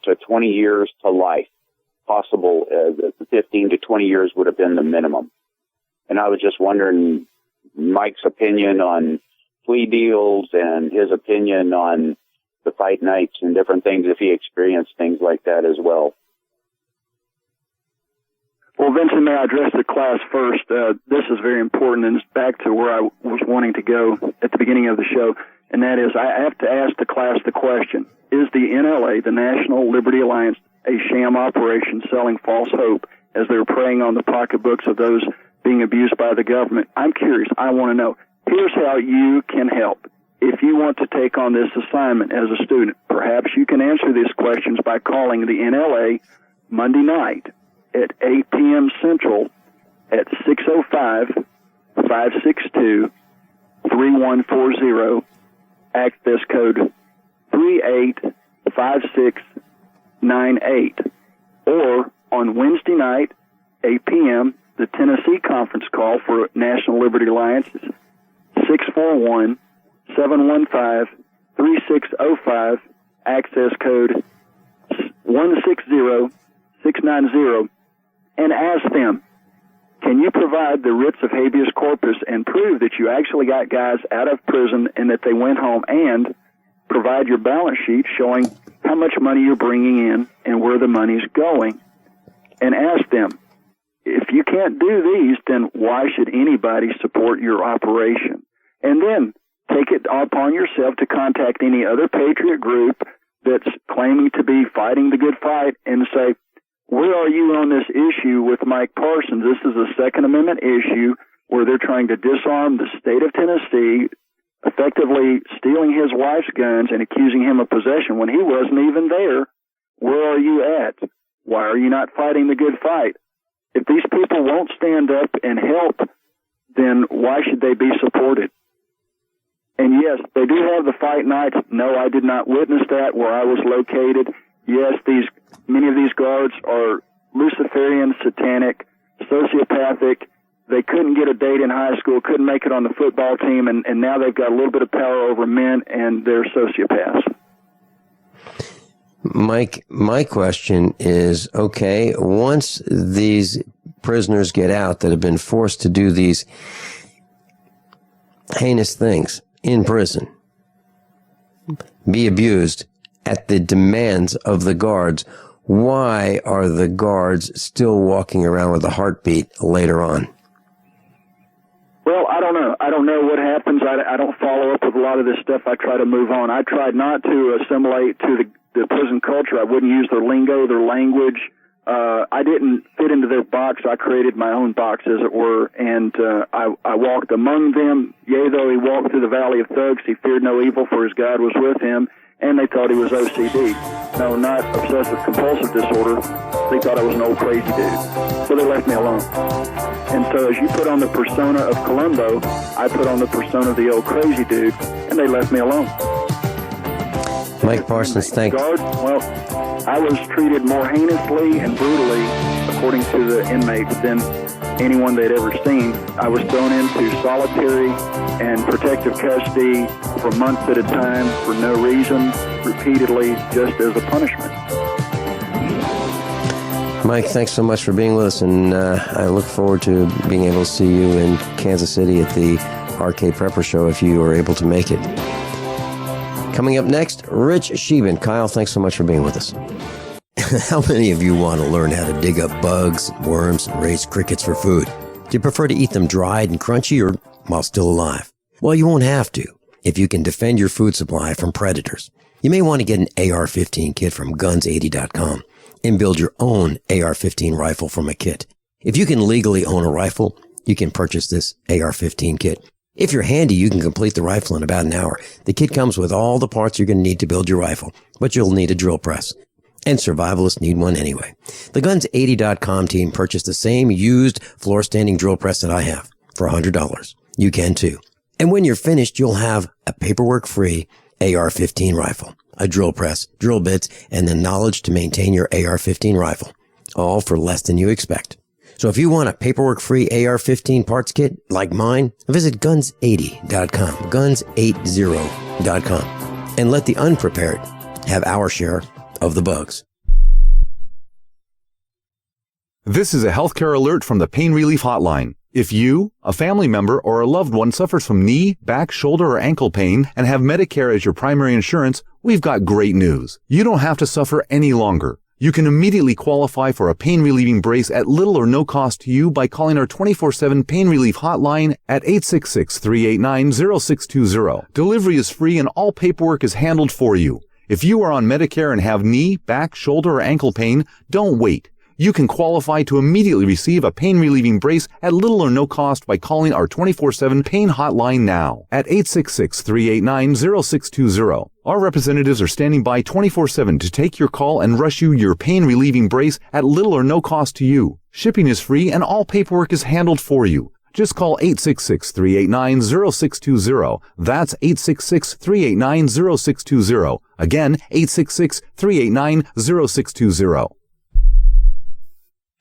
to 20 years to life. Possible, 15 to 20 years would have been the minimum. And I was just wondering Mike's opinion on plea deals and his opinion on the fight nights and different things, if he experienced things like that as well. Well, Vincent, may I address the class first? This is very important, and it's back to where I was wanting to go at the beginning of the show, and that is I have to ask the class the question, is the NLA, the National Liberty Alliance, a sham operation selling false hope as they're preying on the pocketbooks of those being abused by the government? I'm curious. I want to know. Here's how you can help. If you want to take on this assignment as a student, perhaps you can answer these questions by calling the NLA Monday night at 8 p.m. Central at 605-562-3140, access code 385698. Or on Wednesday night, 8 p.m., the Tennessee conference call for National Liberty Alliance is 641-715-3605, access code 160690, and ask them, can you provide the writs of habeas corpus and prove that you actually got guys out of prison and that they went home, and provide your balance sheet showing how much money you're bringing in and where the money's going, and ask them, if you can't do these, then why should anybody support your operation? And then take it upon yourself to contact any other patriot group that's claiming to be fighting the good fight and say, where are you on this issue with Mike Parsons? This is a Second Amendment issue where they're trying to disarm the state of Tennessee, effectively stealing his wife's guns and accusing him of possession when he wasn't even there. Where are you at? Why are you not fighting the good fight? If these people won't stand up and help, then why should they be supported? And yes, they do have the fight nights. No, I did not witness that where I was located. Yes, many of these guards are Luciferian, satanic, sociopathic. They couldn't get a date in high school, couldn't make it on the football team, and now they've got a little bit of power over men, and they're sociopaths. Mike, my question is, okay, once these prisoners get out that have been forced to do these heinous things in prison, be abused at the demands of the guards, why are the guards still walking around with a heartbeat later on? Well, I don't know. I don't know what happens. I don't follow up with a lot of this stuff. I try to move on. I tried not to assimilate to the prison culture. I wouldn't use their lingo, their language. I didn't fit into their box. I created my own box, as it were, and I walked among them. Yea, though he walked through the valley of thugs, he feared no evil, for his God was with him, and they thought he was OCD. No, not obsessive-compulsive disorder. They thought I was an old crazy dude. So they left me alone. And so as you put on the persona of Columbo, I put on the persona of the old crazy dude, and they left me alone. Mike Parsons, thank you. Well, I was treated more heinously and brutally, according to the inmates, than anyone they'd ever seen. I was thrown into solitary and protective custody for months at a time for no reason, repeatedly, just as a punishment. Mike, thanks so much for being with us, and I look forward to being able to see you in Kansas City at the RK Prepper Show if you are able to make it. Coming up next, Rich Scheben. Kyle, thanks so much for being with us. How many of you want to learn how to dig up bugs, worms, and raise crickets for food? Do you prefer to eat them dried and crunchy or while still alive? Well, you won't have to if you can defend your food supply from predators. You may want to get an AR-15 kit from guns80.com and build your own AR-15 rifle from a kit. If you can legally own a rifle, you can purchase this AR-15 kit. If you're handy, you can complete the rifle in about an hour. The kit comes with all the parts you're going to need to build your rifle, but you'll need a drill press. And survivalists need one anyway. The Guns80.com team purchased the same used floor-standing drill press that I have for $100. You can too. And when you're finished, you'll have a paperwork-free AR-15 rifle, a drill press, drill bits, and the knowledge to maintain your AR-15 rifle, all for less than you expect. So if you want a paperwork-free AR-15 parts kit like mine, visit Guns80.com, Guns80.com, and let the unprepared have our share of the bugs. This is a healthcare alert from the Pain Relief Hotline. If you, a family member, or a loved one suffers from knee, back, shoulder, or ankle pain and have Medicare as your primary insurance, we've got great news. You don't have to suffer any longer. You can immediately qualify for a pain-relieving brace at little or no cost to you by calling our 24/7 Pain Relief Hotline at 866-389-0620. Delivery is free and all paperwork is handled for you. If you are on Medicare and have knee, back, shoulder, or ankle pain, don't wait. You can qualify to immediately receive a pain-relieving brace at little or no cost by calling our 24/7 Pain Hotline now at 866-389-0620. Our representatives are standing by 24/7 to take your call and rush you your pain-relieving brace at little or no cost to you. Shipping is free and all paperwork is handled for you. Just call 866-389-0620. That's 866-389-0620. Again, 866-389-0620.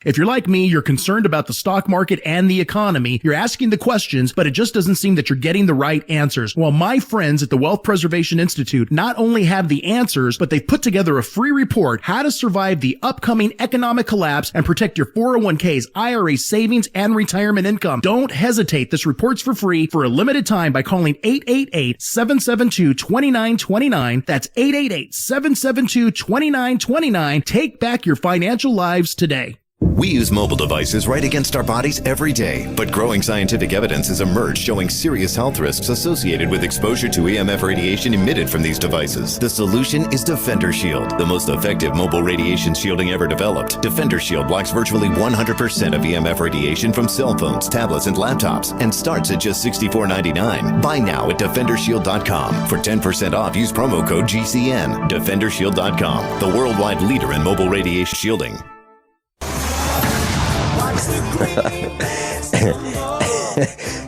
If you're like me, you're concerned about the stock market and the economy. You're asking the questions, but it just doesn't seem that you're getting the right answers. Well, my friends at the Wealth Preservation Institute not only have the answers, but they've put together a free report, How to Survive the Upcoming Economic Collapse and Protect Your 401ks, IRA savings, and retirement income. Don't hesitate. This report's for free for a limited time by calling 888-772-2929. That's 888-772-2929. Take back your financial lives today. We use mobile devices right against our bodies every day, but growing scientific evidence has emerged showing serious health risks associated with exposure to EMF radiation emitted from these devices. The solution is Defender Shield, the most effective mobile radiation shielding ever developed. Defender Shield blocks virtually 100% of EMF radiation from cell phones, tablets, and laptops, and starts at just $64.99. Buy now at DefenderShield.com. For 10% off, use promo code GCN. DefenderShield.com, the worldwide leader in mobile radiation shielding.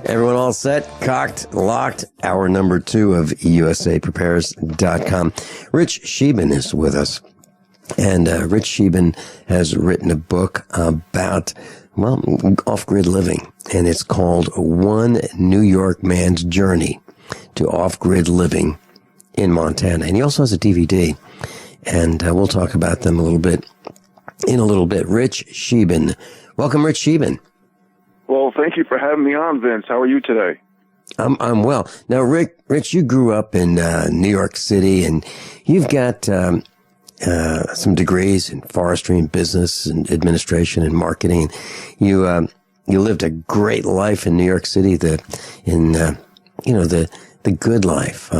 Everyone all set, cocked, locked. Hour number 2 of USAPrepares.com. Rich Scheben is with us. And Rich Scheben has written a book about, well, off-grid living. And it's called One New York Man's Journey to Off-Grid Living in Montana. And he also has a DVD. And we'll talk about them in a little bit. Rich Scheben. Welcome, Rich Scheben. Well, thank you for having me on, Vince. How are you today? I'm well. Now, Rich, you grew up in New York City, and you've got some degrees in forestry and business and administration and marketing. You lived a great life in New York City. The good life.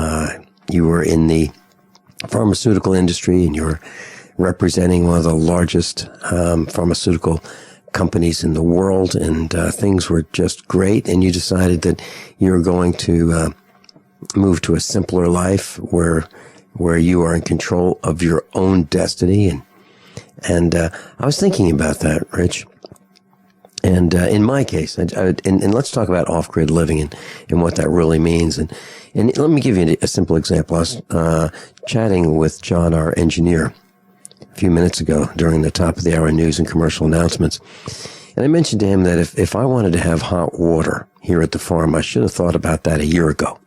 You were in the pharmaceutical industry, and you're representing one of the largest pharmaceutical companies in the world, and things were just great, and you decided that you were going to move to a simpler life where you are in control of your own destiny. And I was thinking about that, Rich. And in my case, and let's talk about off-grid living and what that really means. And let me give you a simple example. I was chatting with John, our engineer, a few minutes ago during the top of the hour news and commercial announcements. And I mentioned to him that if I wanted to have hot water here at the farm, I should have thought about that a year ago.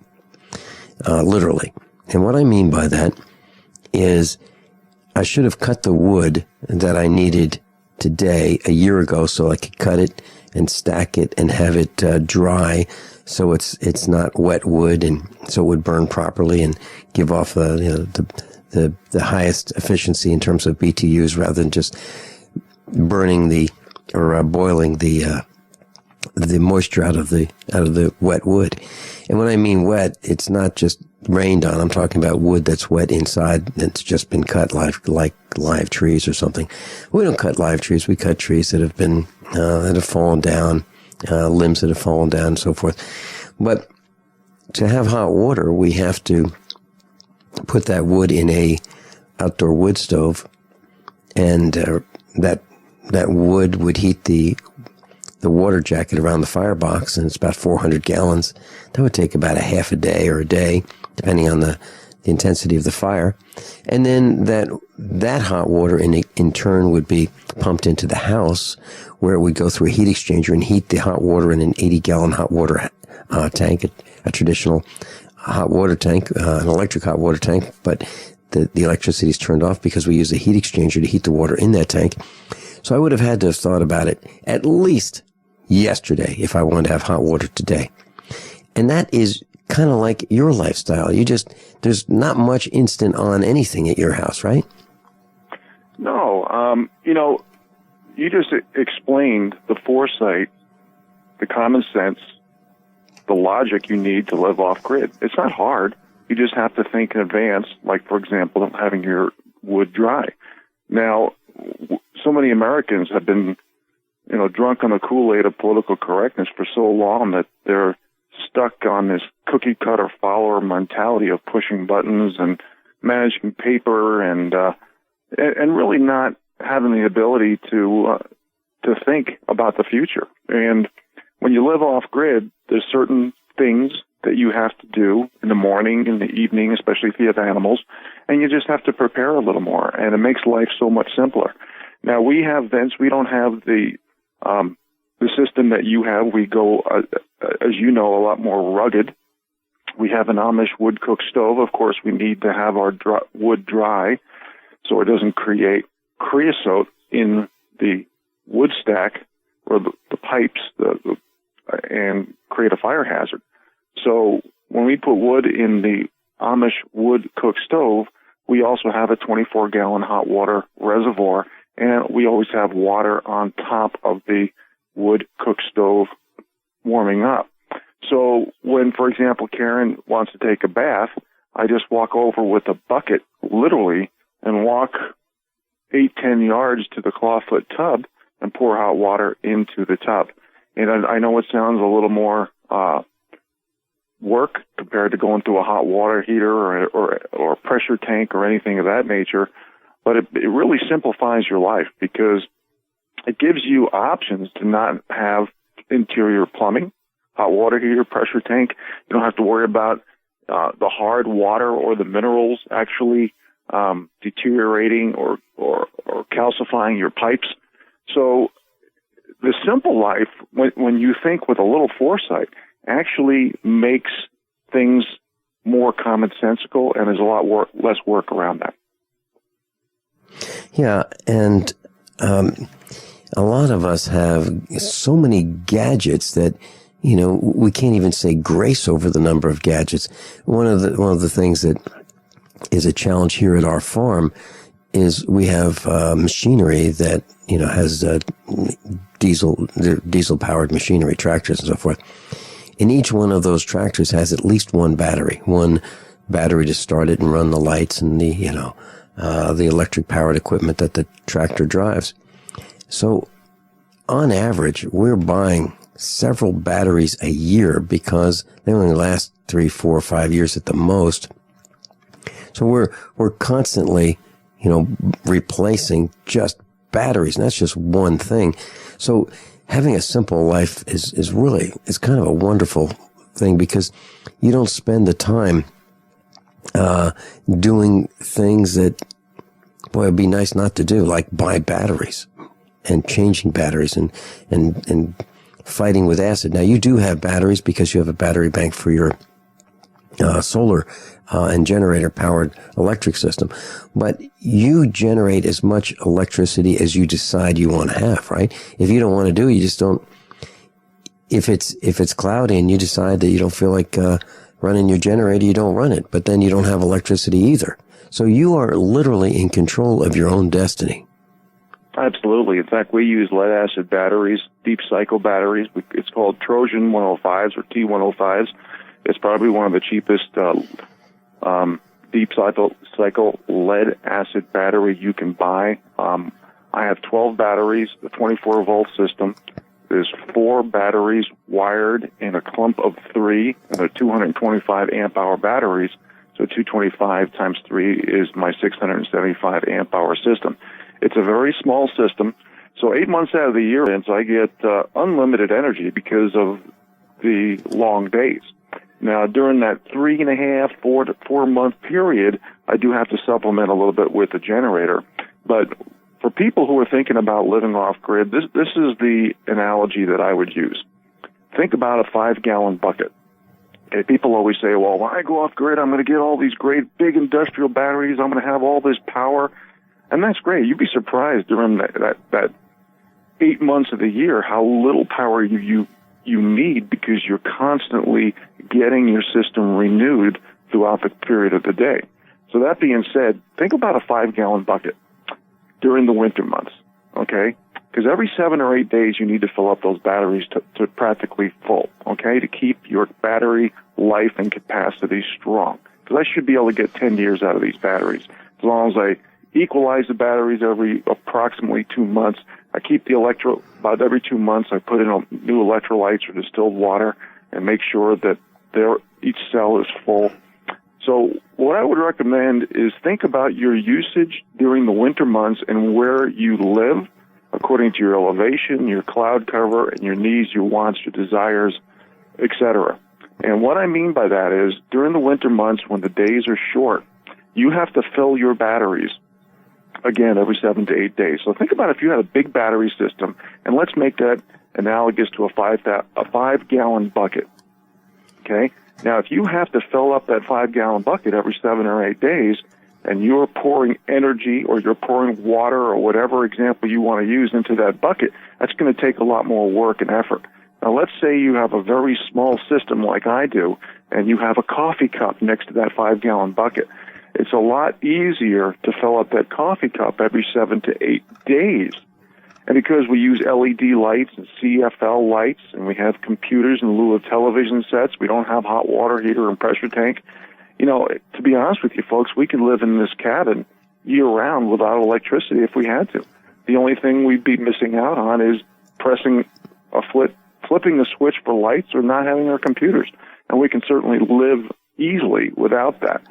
Literally. And what I mean by that is I should have cut the wood that I needed today a year ago so I could cut it and stack it and have it dry, so it's not wet wood, and so it would burn properly and give off the highest efficiency in terms of BTUs, rather than just burning boiling the moisture out of the wet wood. And when I mean wet, it's not just rained on. I'm talking about wood that's wet inside, that's just been cut, like live trees or something. We don't cut live trees. We cut trees that have been that have fallen down, limbs that have fallen down, and so forth. But to have hot water, we have to put that wood in a outdoor wood stove, and that wood would heat the water jacket around the firebox, and it's about 400 gallons. That would take about a half a day or a day, depending on the intensity of the fire. And then that hot water in turn would be pumped into the house, where it would go through a heat exchanger and heat the hot water in an 80-gallon hot water tank, a traditional hot water tank, an electric hot water tank, but the electricity is turned off because we use a heat exchanger to heat the water in that tank. So I would have had to have thought about it at least yesterday if I wanted to have hot water today. And that is kind of like your lifestyle. There's not much instant on anything at your house, right? No. You just explained the foresight, the common sense, the logic you need to live off grid. It's not hard. You just have to think in advance, like, for example, having your wood dry. Now, so many Americans have been, drunk on the Kool-Aid of political correctness for so long that they're stuck on this cookie-cutter follower mentality of pushing buttons and managing paper and really not having the ability to think about the future. And when you live off grid, there's certain things that you have to do in the morning, in the evening, especially if you have animals, and you just have to prepare a little more, and it makes life so much simpler. Now, we have, Vince, we don't have the system that you have. We go, as you know, a lot more rugged. We have an Amish wood cook stove. Of course, we need to have our wood dry so it doesn't create creosote in the wood stack or the pipes and create a fire hazard. So when we put wood in the Amish wood cook stove, we also have a 24-gallon hot water reservoir, and we always have water on top of the wood cook stove warming up. So when, for example, Karen wants to take a bath, I just walk over with a bucket, literally, and walk 8-10 yards to the clawfoot tub and pour hot water into the tub. And I know it sounds a little more work compared to going through a hot water heater or a pressure tank or anything of that nature, but it really simplifies your life because it gives you options to not have interior plumbing, hot water heater, pressure tank. You don't have to worry about the hard water or the minerals actually deteriorating or calcifying your pipes. So the simple life, when you think with a little foresight, actually makes things more commonsensical, and there's a lot less work around that. Yeah, and a lot of us have so many gadgets that we can't even say grace over the number of gadgets. One of the things that is a challenge here at our farm is we have machinery that has diesel powered machinery, tractors and so forth. And each one of those tractors has at least one battery to start it and run the lights and the electric powered equipment that the tractor drives. So on average, we're buying several batteries a year because they only last 3, 4, 5 years at the most. So we're constantly, replacing just batteries, and that's just one thing. So having a simple life is kind of a wonderful thing because you don't spend the time doing things that, boy, it'd be nice not to do, like buy batteries and changing batteries and fighting with acid. Now, you do have batteries because you have a battery bank for your solar and generator-powered electric system. But you generate as much electricity as you decide you want to have, right? If you don't want to do it, you just don't. if it's cloudy and you decide that you don't feel like running your generator, you don't run it, but then you don't have electricity either. So you are literally in control of your own destiny. Absolutely. In fact, we use lead acid batteries, deep cycle batteries. It's called Trojan 105s or T105s. It's probably one of the cheapest deep cycle lead acid battery you can buy. I have 12 batteries, the 24-volt system. There's 4 batteries wired in a clump of 3, and they're 225 amp-hour batteries. So 225 times 3 is my 675 amp-hour system. It's a very small system. So 8 months out of the year, I get unlimited energy because of the long days. Now, during that 3.5, 4 month period, I do have to supplement a little bit with the generator. But for people who are thinking about living off grid, this is the analogy that I would use. Think about a 5-gallon bucket. Okay, people always say, well, when I go off grid, I'm going to get all these great big industrial batteries. I'm going to have all this power. And that's great. You'd be surprised during that 8 months of the year how little power you need, because you're constantly getting your system renewed throughout the period of the day. So that being said, think about a 5-gallon bucket during the winter months, okay? Because every 7 or 8 days you need to fill up those batteries to practically full, okay, to keep your battery life and capacity strong. Because I should be able to get 10 years out of these batteries as long as I equalize the batteries every approximately 2 months. I keep the about every 2 months I put in new electrolytes or distilled water and make sure that each cell is full. So what I would recommend is think about your usage during the winter months and where you live according to your elevation, your cloud cover, and your needs, your wants, your desires, etc. And what I mean by that is during the winter months when the days are short, you have to fill your batteries again every 7 to 8 days. So think about if you had a big battery system, and let's make that analogous to a 5-gallon bucket. Okay? Now, if you have to fill up that 5-gallon bucket every 7 or 8 days, and you're pouring energy or you're pouring water or whatever example you want to use into that bucket, that's going to take a lot more work and effort. Now, let's say you have a very small system like I do, and you have a coffee cup next to that 5-gallon bucket. It's a lot easier to fill up that coffee cup every 7 to 8 days. And because we use LED lights and CFL lights, and we have computers in lieu of television sets, we don't have hot water heater and pressure tank. You know, to be honest with you folks, we could live in this cabin year-round without electricity if we had to. The only thing we'd be missing out on is flipping the switch for lights or not having our computers. And we can certainly live easily without that.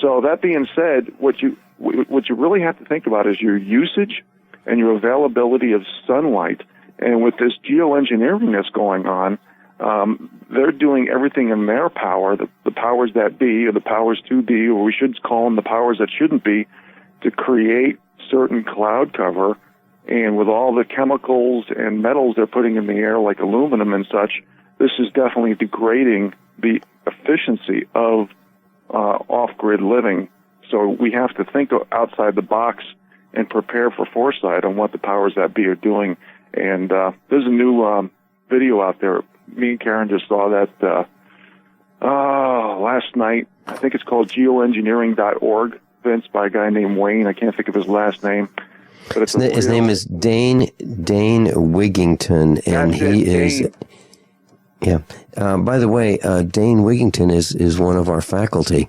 So that being said, what you really have to think about is your usage and your availability of sunlight. And with this geoengineering that's going on, they're doing everything in their power, the powers that be, or the powers to be, or we should call them the powers that shouldn't be, to create certain cloud cover. And with all the chemicals and metals they're putting in the air, like aluminum and such, this is definitely degrading the efficiency of off-grid living. So we have to think outside the box and prepare for foresight on what the powers that be are doing. And there's a new video out there. Me and Karen just saw that last night. I think it's called geoengineering.org, Vince, by a guy named Wayne. I can't think of his last name. But it's his name is Dane Wigington, and he is... Yeah. By the way, Dane Wigington is one of our faculty,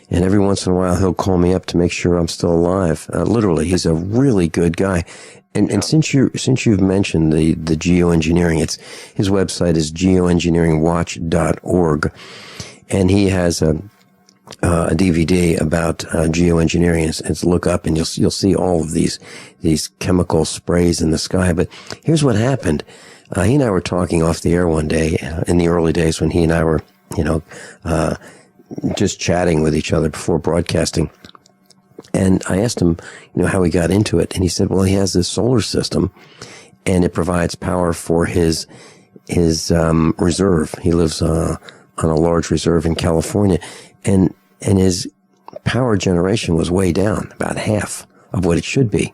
and every once in a while he'll call me up to make sure I'm still alive. Literally, he's a really good guy. And since you've mentioned the geoengineering, his website is geoengineeringwatch.org, and he has a DVD about geoengineering. It's look up, and you'll see all of these chemical sprays in the sky. But here's what happened. He and I were talking off the air one day in the early days when he and I were, just chatting with each other before broadcasting. And I asked him, how he got into it. And he said, well, he has this solar system and it provides power for his reserve. He lives on a large reserve in California, and his power generation was way down, about half of what it should be.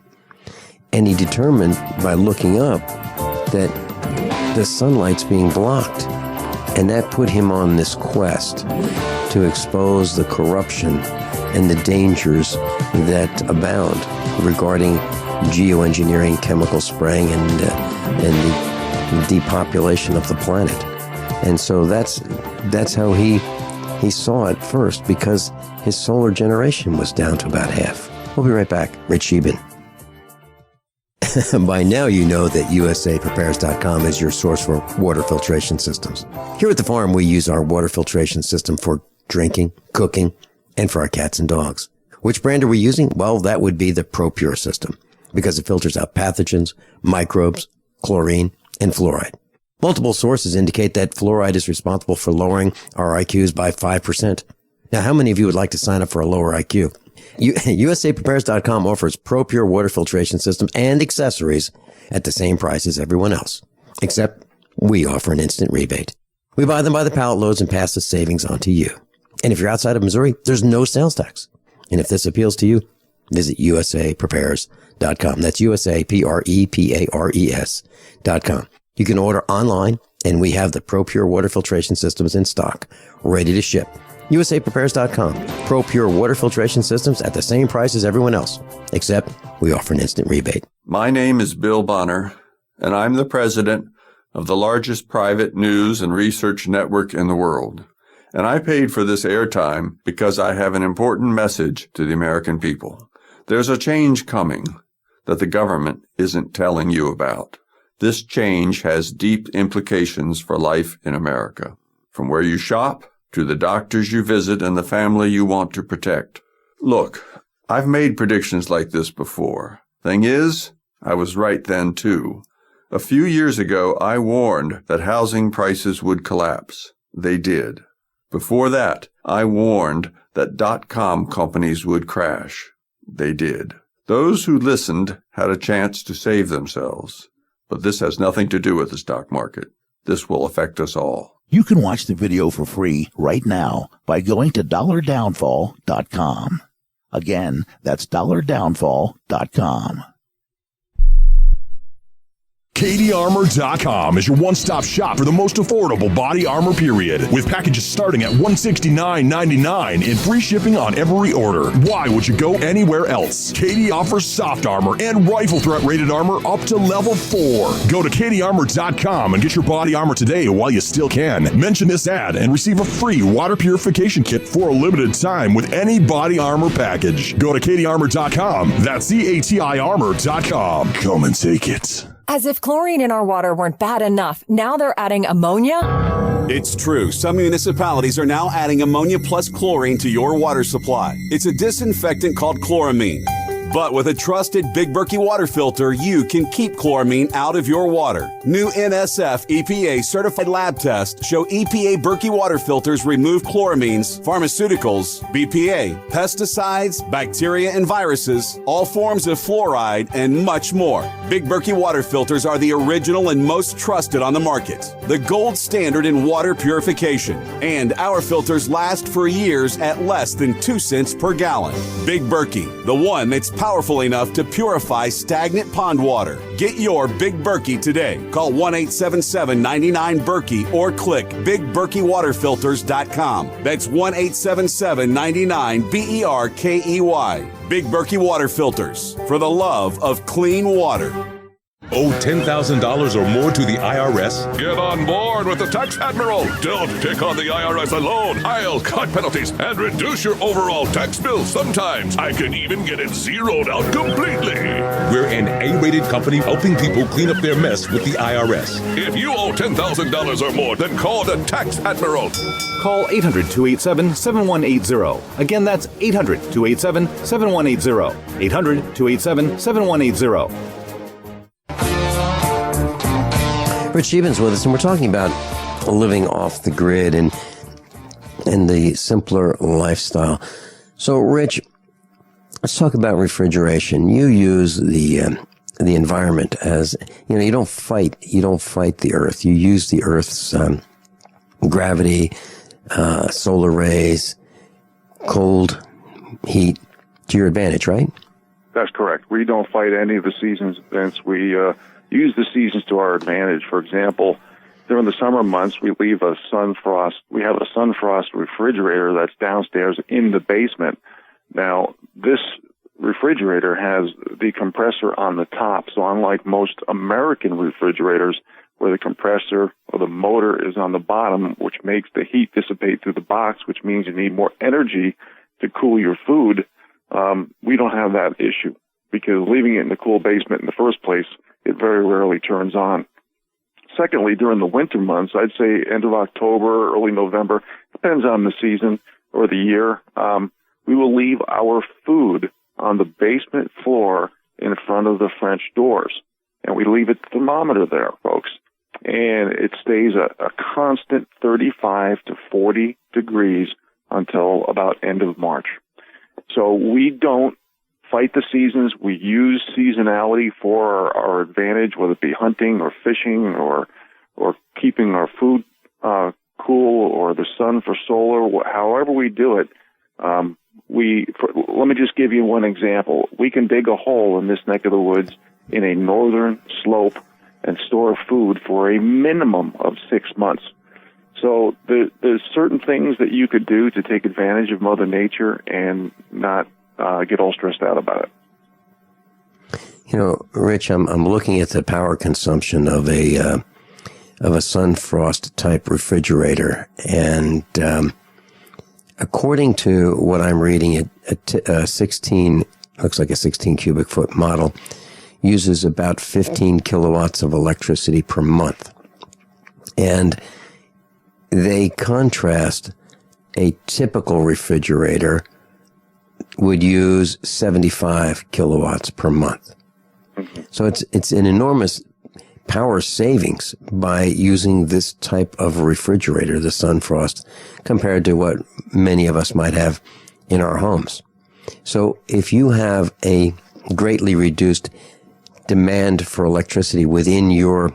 And he determined by looking up that the sunlight's being blocked. And that put him on this quest to expose the corruption and the dangers that abound regarding geoengineering, chemical spraying, and the depopulation of the planet. And so that's how he saw it first, because his solar generation was down to about half. We'll be right back. Rich Scheben. By now you know that USAPrepares.com is your source for water filtration systems. Here at the farm, we use our water filtration system for drinking, cooking, and for our cats and dogs. Which brand are we using? Well, that would be the ProPure system, because it filters out pathogens, microbes, chlorine, and fluoride. Multiple sources indicate that fluoride is responsible for lowering our IQs by 5%. Now, how many of you would like to sign up for a lower IQ? USAPrepares.com offers ProPure water filtration systems and accessories at the same price as everyone else, except we offer an instant rebate. We buy them by the pallet loads and pass the savings on to you. And if you're outside of Missouri, there's no sales tax. And if this appeals to you, visit USAPrepares.com. That's USAPrepares.com. You can order online, and we have the ProPure water filtration systems in stock, ready to ship. USAPrepares.com. ProPure water filtration systems at the same price as everyone else, except we offer an instant rebate. My name is Bill Bonner, and I'm the president of the largest private news and research network in the world. And I paid for this airtime because I have an important message to the American people. There's a change coming that the government isn't telling you about. This change has deep implications for life in America, from where you shop to the doctors you visit and the family you want to protect. Look, I've made predictions like this before. Thing is, I was right then too. A few years ago, I warned that housing prices would collapse. They did. Before that, I warned that .com companies would crash. They did. Those who listened had a chance to save themselves. But this has nothing to do with the stock market. This will affect us all. You can watch the video for free right now by going to dollardownfall.com. Again, that's dollardownfall.com. KDArmor.com is your one-stop shop for the most affordable body armor, period. With packages starting at $169.99 and free shipping on every order. Why would you go anywhere else? KD offers soft armor and rifle threat rated armor up to level 4. Go to KDArmor.com and get your body armor today while you still can. Mention this ad and receive a free water purification kit for a limited time with any body armor package. Go to KDArmor.com. That's CATI armor.com. Come and take it. As if chlorine in our water weren't bad enough, now they're adding ammonia? It's true. Some municipalities are now adding ammonia plus chlorine to your water supply. It's a disinfectant called chloramine. But with a trusted Big Berkey water filter, you can keep chloramine out of your water. New NSF EPA certified lab tests show EPA Berkey water filters remove chloramines, pharmaceuticals, BPA, pesticides, bacteria and viruses, all forms of fluoride, and much more. Big Berkey water filters are the original and most trusted on the market. The gold standard in water purification. And our filters last for years at less than 2 cents per gallon. Big Berkey, the one that's powerful enough to purify stagnant pond water. Get your Big Berkey today. Call 1-877-99-BERKEY or click BigBerkeyWaterFilters.com. That's 1-877-99-BERKEY. Big Berkey Water Filters, for the love of clean water. Owe $10,000 or more to the IRS? Get on board with the Tax Admiral. Don't take on the IRS alone. I'll cut penalties and reduce your overall tax bill. Sometimes I can even get it zeroed out completely. We're an A-rated company helping people clean up their mess with the IRS. If you owe $10,000 or more, then call the Tax Admiral. Call 800-287-7180. Again, that's 800-287-7180. 800-287-7180. Rich Scheben's with us, and we're talking about living off the grid and the simpler lifestyle. So, Rich, let's talk about refrigeration. You use the environment as, you don't fight the earth. You use the earth's gravity, solar rays, cold, heat to your advantage, right? That's correct. We don't fight any of the season's events. We use the seasons to our advantage. For example, during the summer months, we have a Sunfrost refrigerator that's downstairs in the basement. Now, this refrigerator has the compressor on the top, so unlike most American refrigerators where the compressor or the motor is on the bottom, which makes the heat dissipate through the box, which means you need more energy to cool your food, we don't have that issue, because leaving it in the cool basement in the first place, it very rarely turns on. Secondly, during the winter months, I'd say end of October, early November, depends on the season or the year, we will leave our food on the basement floor in front of the French doors. And we leave a thermometer there, folks. And it stays a constant 35 to 40 degrees until about end of March. So we don't fight the seasons. We use seasonality for our advantage, whether it be hunting or fishing or keeping our food cool, or the sun for solar. However we do it, let me just give you one example. We can dig a hole in this neck of the woods in a northern slope and store food for a minimum of 6 months. So there's certain things that you could do to take advantage of Mother Nature and not get all stressed out about it. You know, Rich, I'm looking at the power consumption of a Sunfrost type refrigerator, and according to what I'm reading, a 16 looks like a 16 cubic foot model uses about 15 kilowatts of electricity per month. And they contrast a typical refrigerator would use 75 kilowatts per month. So it's an enormous power savings by using this type of refrigerator, the Sunfrost, compared to what many of us might have in our homes. So if you have a greatly reduced demand for electricity within your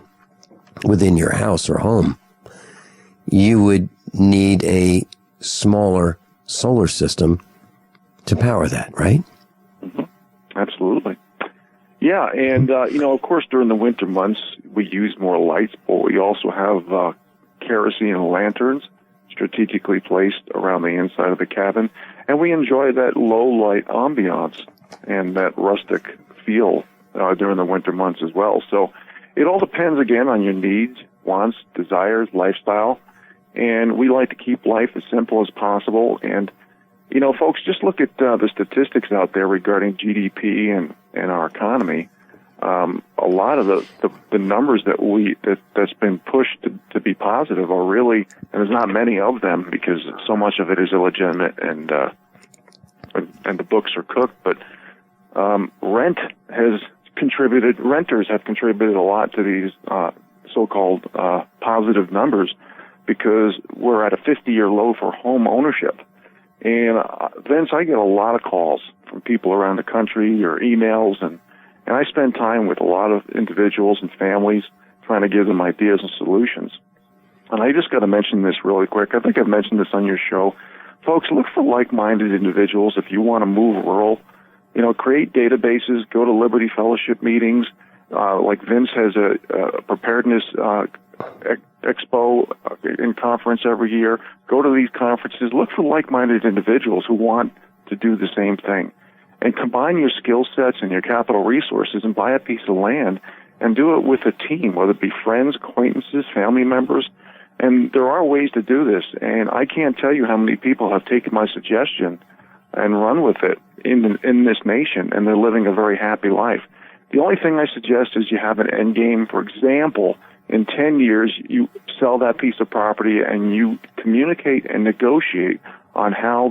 house or home, you would need a smaller solar system to power that, right? Mm-hmm. Absolutely. Yeah, and, of course, during the winter months, we use more lights, but we also have kerosene lanterns strategically placed around the inside of the cabin, and we enjoy that low-light ambiance and that rustic feel during the winter months as well. So it all depends, again, on your needs, wants, desires, lifestyle, and we like to keep life as simple as possible. And, folks, just look at the statistics out there regarding GDP and our economy. A lot of the numbers that's been pushed to be positive are really, and there's not many of them because so much of it is illegitimate and the books are cooked. But renters have contributed a lot to these so-called positive numbers, because we're at a 50-year low for home ownership. And Vince, I get a lot of calls from people around the country or emails, and I spend time with a lot of individuals and families trying to give them ideas and solutions. And I just got to mention this really quick. I think I've mentioned this on your show. Folks, look for like-minded individuals if you want to move rural. Create databases, go to Liberty Fellowship meetings. Like Vince has a preparedness expo and conference every year. Go to these conferences. Look for like-minded individuals who want to do the same thing. And combine your skill sets and your capital resources and buy a piece of land and do it with a team, whether it be friends, acquaintances, family members. And there are ways to do this. And I can't tell you how many people have taken my suggestion and run with it in this nation, and they're living a very happy life. The only thing I suggest is you have an end game. For example, in 10 years, you sell that piece of property and you communicate and negotiate on how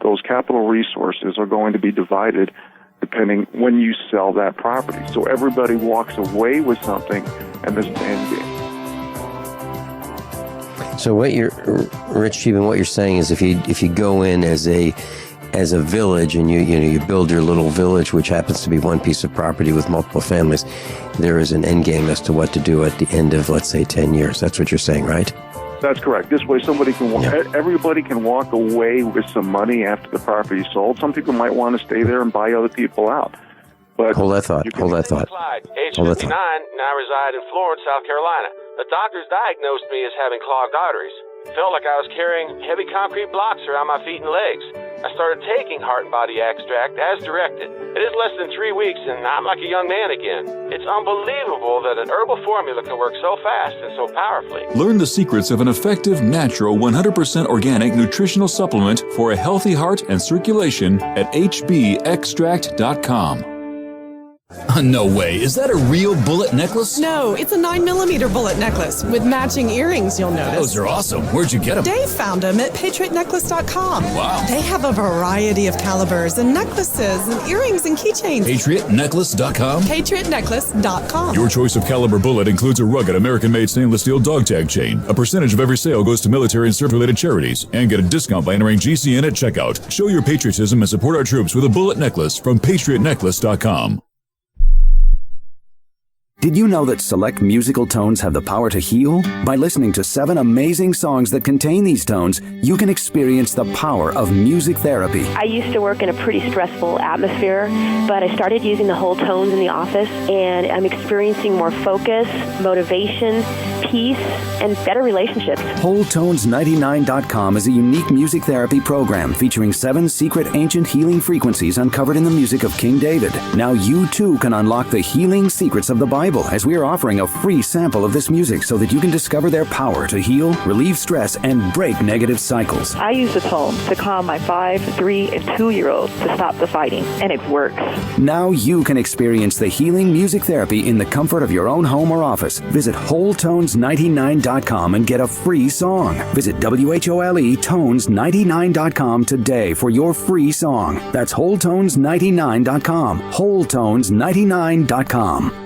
those capital resources are going to be divided depending when you sell that property. So everybody walks away with something, and this is the end game. So Rich Scheben, what you're saying is if you go in as a village and you build your little village, which happens to be one piece of property with multiple families, there is an end game as to what to do at the end of, let's say, 10 years. That's what you're saying, right? That's correct. This way, everybody can walk away with some money after the property is sold. Some people might want to stay there and buy other people out. But Hold that thought. Age 59, now reside in Florence, South Carolina. The doctors diagnosed me as having clogged arteries. Felt like I was carrying heavy concrete blocks around my feet and legs. I started taking Heart and Body Extract as directed. It is less than 3 weeks and I'm like a young man again. It's unbelievable that an herbal formula can work so fast and so powerfully. Learn the secrets of an effective, natural, 100% organic nutritional supplement for a healthy heart and circulation at hbextract.com. No way. Is that a real bullet necklace? No, it's a 9mm bullet necklace with matching earrings, you'll notice. Those are awesome. Where'd you get them? Dave found them at patriotnecklace.com. Wow. They have a variety of calibers and necklaces and earrings and keychains. Patriotnecklace.com? Patriotnecklace.com. Your choice of caliber bullet includes a rugged American-made stainless steel dog tag chain. A percentage of every sale goes to military and service-related charities. And get a discount by entering GCN at checkout. Show your patriotism and support our troops with a bullet necklace from patriotnecklace.com. Did you know that select musical tones have the power to heal? By listening to 7 amazing songs that contain these tones, you can experience the power of music therapy. I used to work in a pretty stressful atmosphere, but I started using the whole tones in the office, and I'm experiencing more focus, motivation, peace, and better relationships. WholeTones99.com is a unique music therapy program featuring 7 secret ancient healing frequencies uncovered in the music of King David. Now you too can unlock the healing secrets of the Bible, as we are offering a free sample of this music so that you can discover their power to heal, relieve stress, and break negative cycles. I use the tones to calm my 5, 3, and 2-year-olds to stop the fighting, and it works. Now you can experience the healing music therapy in the comfort of your own home or office. Visit WholeTones99.com and get a free song. Visit WHOLETones99.com today for your free song. That's WholeTones99.com. WholeTones99.com.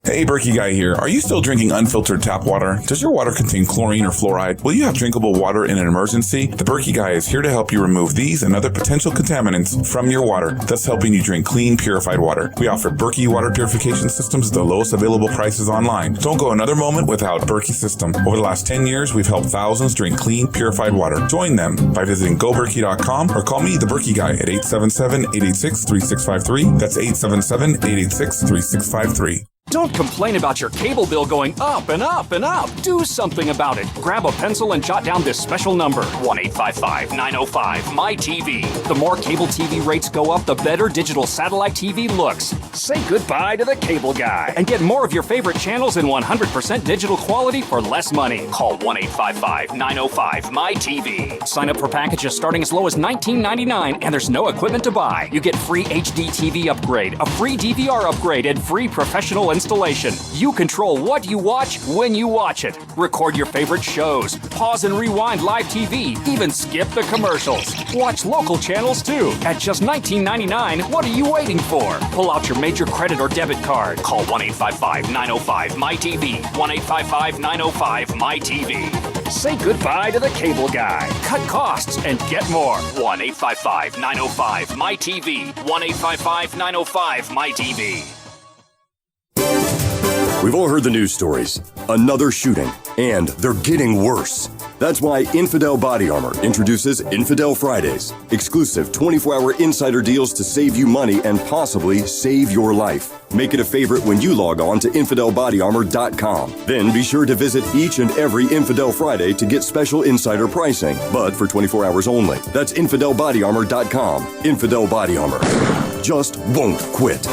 Hey, Berkey Guy here. Are you still drinking unfiltered tap water? Does your water contain chlorine or fluoride? Will you have drinkable water in an emergency? The Berkey Guy is here to help you remove these and other potential contaminants from your water, thus helping you drink clean, purified water. We offer Berkey water purification systems at the lowest available prices online. Don't go another moment without Berkey system. Over the last 10 years, we've helped thousands drink clean, purified water. Join them by visiting goberkey.com or call me, the Berkey Guy, at 877-886-3653. That's 877-886-3653. Don't complain about your cable bill going up and up and up. Do something about it. Grab a pencil and jot down this special number, 1-855-905-MY-TV. The more cable TV rates go up, the better digital satellite TV looks. Say goodbye to the cable guy and get more of your favorite channels in 100% digital quality for less money. Call 1-855-905-MY-TV. Sign up for packages starting as low as $19.99, and there's no equipment to buy. You get free HD TV upgrade, a free DVR upgrade, and free professional installation. You control what you watch when you watch it. Record your favorite shows, pause and rewind live TV, even skip the commercials. Watch local channels too. At just $19.99, what are you waiting for? Pull out your major credit or debit card. Call 1-855-905-MY-TV. 1-855-905-MY-TV. Say goodbye to the cable guy. Cut costs and get more. 1-855-905-MY-TV. 1-855-905-MY-TV. We've all heard the news stories. Another shooting, and they're getting worse. That's why Infidel Body Armor introduces Infidel Fridays, exclusive 24-hour insider deals to save you money and possibly save your life. Make it a favorite when you log on to InfidelBodyArmor.com. Then be sure to visit each and every Infidel Friday to get special insider pricing, but for 24 hours only. That's InfidelBodyArmor.com. Infidel Body Armor. Just won't quit.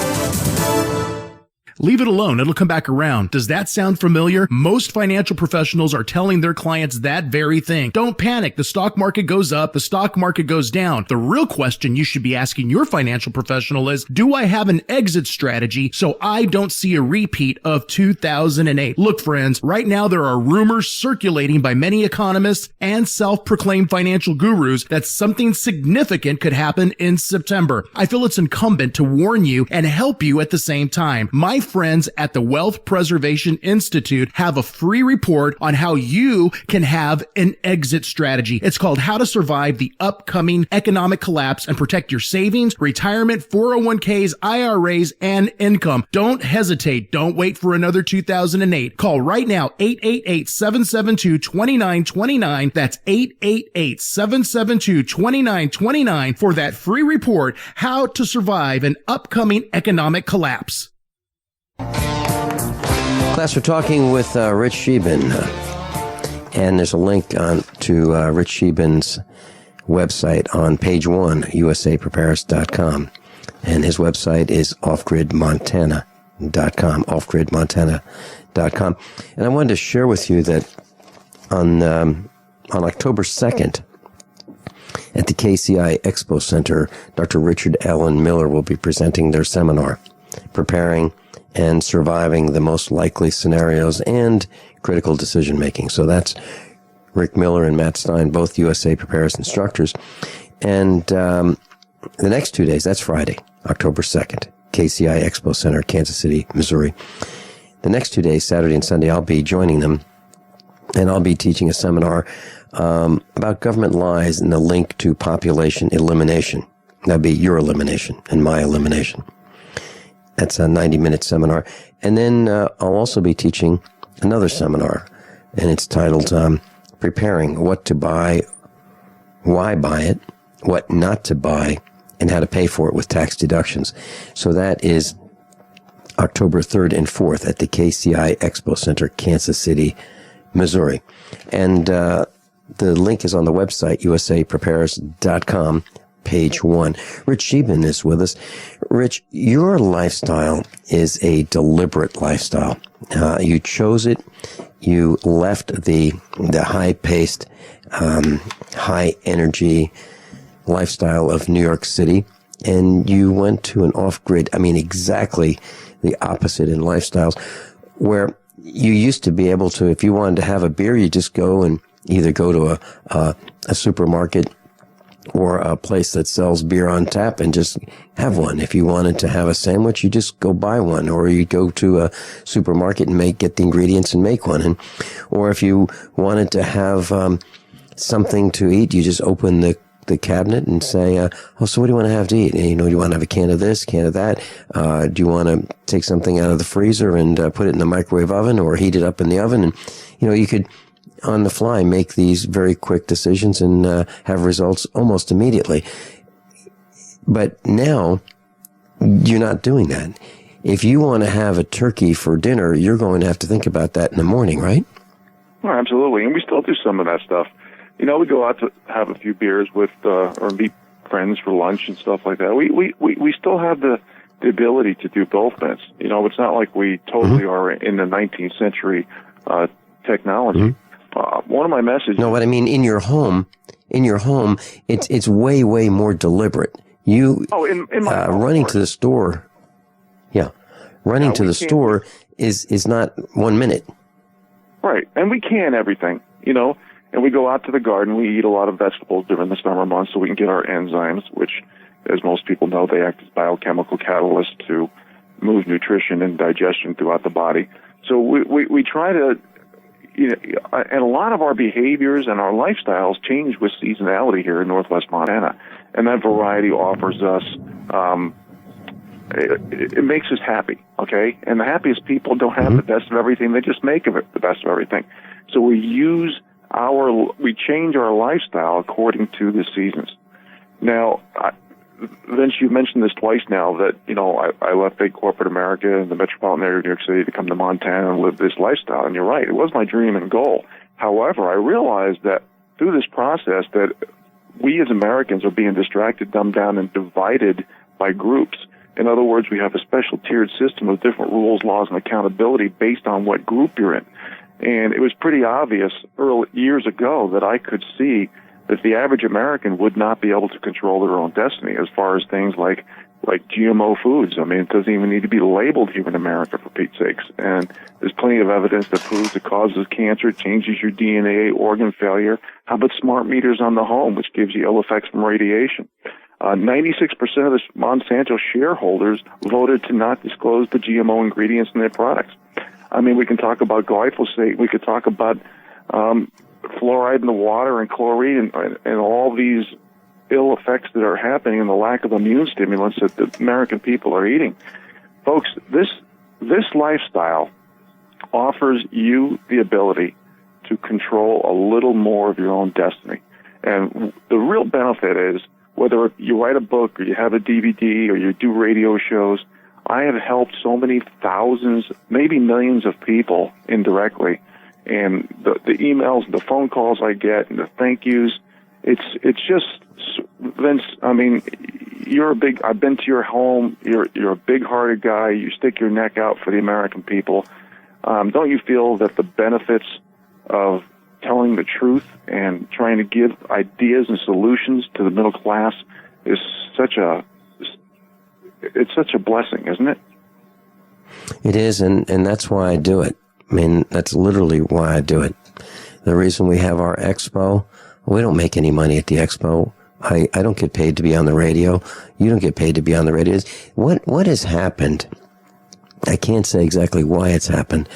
Leave it alone. It'll come back around. Does that sound familiar? Most financial professionals are telling their clients that very thing. Don't panic. The stock market goes up. The stock market goes down. The real question you should be asking your financial professional is, do I have an exit strategy so I don't see a repeat of 2008? Look, friends, right now there are rumors circulating by many economists and self-proclaimed financial gurus that something significant could happen in September. I feel it's incumbent to warn you and help you at the same time. My friends at the Wealth Preservation Institute have a free report on how you can have an exit strategy. It's called How to Survive the Upcoming Economic Collapse and Protect Your Savings, Retirement, 401ks, IRAs, and income. Don't hesitate. Don't wait for another 2008. Call right now, 888-772-2929. That's 888-772-2929 for that free report, How to Survive an Upcoming Economic Collapse. Class, we're talking with Rich Scheben, and there's a link to Rich Scheben's website on page 1, usapreparedness.com, and his website is offgridmontana.com, And I wanted to share with you that on October 2nd, at the KCI Expo Center, Dr. Richard Allen Miller will be presenting their seminar, Preparing and Surviving the Most Likely Scenarios and Critical Decision Making. So that's Rick Miller and Matt Stein, both USA Preparedness instructors. And the next 2 days, that's Friday, October 2nd, KCI Expo Center, Kansas City, Missouri. The next 2 days, Saturday and Sunday, I'll be joining them, and I'll be teaching a seminar about government lies and the link to population elimination. That'd be your elimination and my elimination. That's a 90-minute seminar. And then I'll also be teaching another seminar, and it's titled Preparing, What to Buy, Why Buy It, What Not to Buy, and How to Pay for It with Tax Deductions. So that is October 3rd and 4th at the KCI Expo Center, Kansas City, Missouri. And the link is on the website, usapreparedness.com, page 1. Rich Scheben is with us. Rich, your lifestyle is a deliberate lifestyle. You chose it. You left the high-paced, high-energy lifestyle of New York City, and you went to an off-grid, exactly the opposite in lifestyles, where you used to be able to, if you wanted to have a beer, you just go and either go to a supermarket or a place that sells beer on tap and just have one. If you wanted to have a sandwich, you just go buy one, or you go to a supermarket and get the ingredients and make one. Or if you wanted to have something to eat, you just open the cabinet and say, so what do you want to have to eat? And, do you want to have a can of this, can of that? Do you want to take something out of the freezer and put it in the microwave oven or heat it up in the oven? And, you could on the fly make these very quick decisions and have results almost immediately. But now you're not doing that. If you want to have a turkey for dinner, you're going to have to think about that in the morning, right? Oh, absolutely. And we still do some of that stuff. We go out to have a few beers with or meet friends for lunch and stuff like that. We still have the ability to do both things. It's not like we totally are in the 19th century technology. Mm-hmm. One of my messages. No, what I mean, in your home, it's way, way more deliberate. You in my running to the store. Yeah, running to the store is not 1 minute. Right, and we can everything, and we go out to the garden. We eat a lot of vegetables during the summer months so we can get our enzymes, which, as most people know, they act as biochemical catalysts to move nutrition and digestion throughout the body. So we try to. And a lot of our behaviors and our lifestyles change with seasonality here in Northwest Montana, and that variety offers us. It makes us happy, okay? And the happiest people don't have the best of everything; they just make of it the best of everything. So we change our lifestyle according to the seasons. Now, Vince, you've mentioned this twice now that, I left big corporate America and the metropolitan area of New York City to come to Montana and live this lifestyle. And you're right, it was my dream and goal. However, I realized that through this process that we as Americans are being distracted, dumbed down, and divided by groups. In other words, we have a special tiered system of different rules, laws, and accountability based on what group you're in. And it was pretty obvious years ago that I could see that the average American would not be able to control their own destiny as far as things like GMO foods. It doesn't even need to be labeled here in America, for Pete's sakes. And there's plenty of evidence that proves it causes cancer, changes your DNA, organ failure. How about smart meters on the home, which gives you ill effects from radiation? 96% of the Monsanto shareholders voted to not disclose the GMO ingredients in their products. I mean, we can talk about glyphosate. We could talk about fluoride in the water and chlorine and all these ill effects that are happening and the lack of immune stimulants that the American people are eating. Folks, this lifestyle offers you the ability to control a little more of your own destiny. And the real benefit is, whether you write a book or you have a DVD or you do radio shows, I have helped so many thousands, maybe millions of people indirectly. And the emails, the phone calls I get, and the thank yous, it's just, Vince, I mean, I've been to your home, you're a big-hearted guy, you stick your neck out for the American people. Don't you feel that the benefits of telling the truth and trying to give ideas and solutions to the middle class is such a blessing, isn't it? It is, and that's why I do it. I mean, that's literally why I do it. The reason we have our expo, we don't make any money at the expo. I don't get paid to be on the radio. You don't get paid to be on the radio. What has happened? I can't say exactly why it's happened,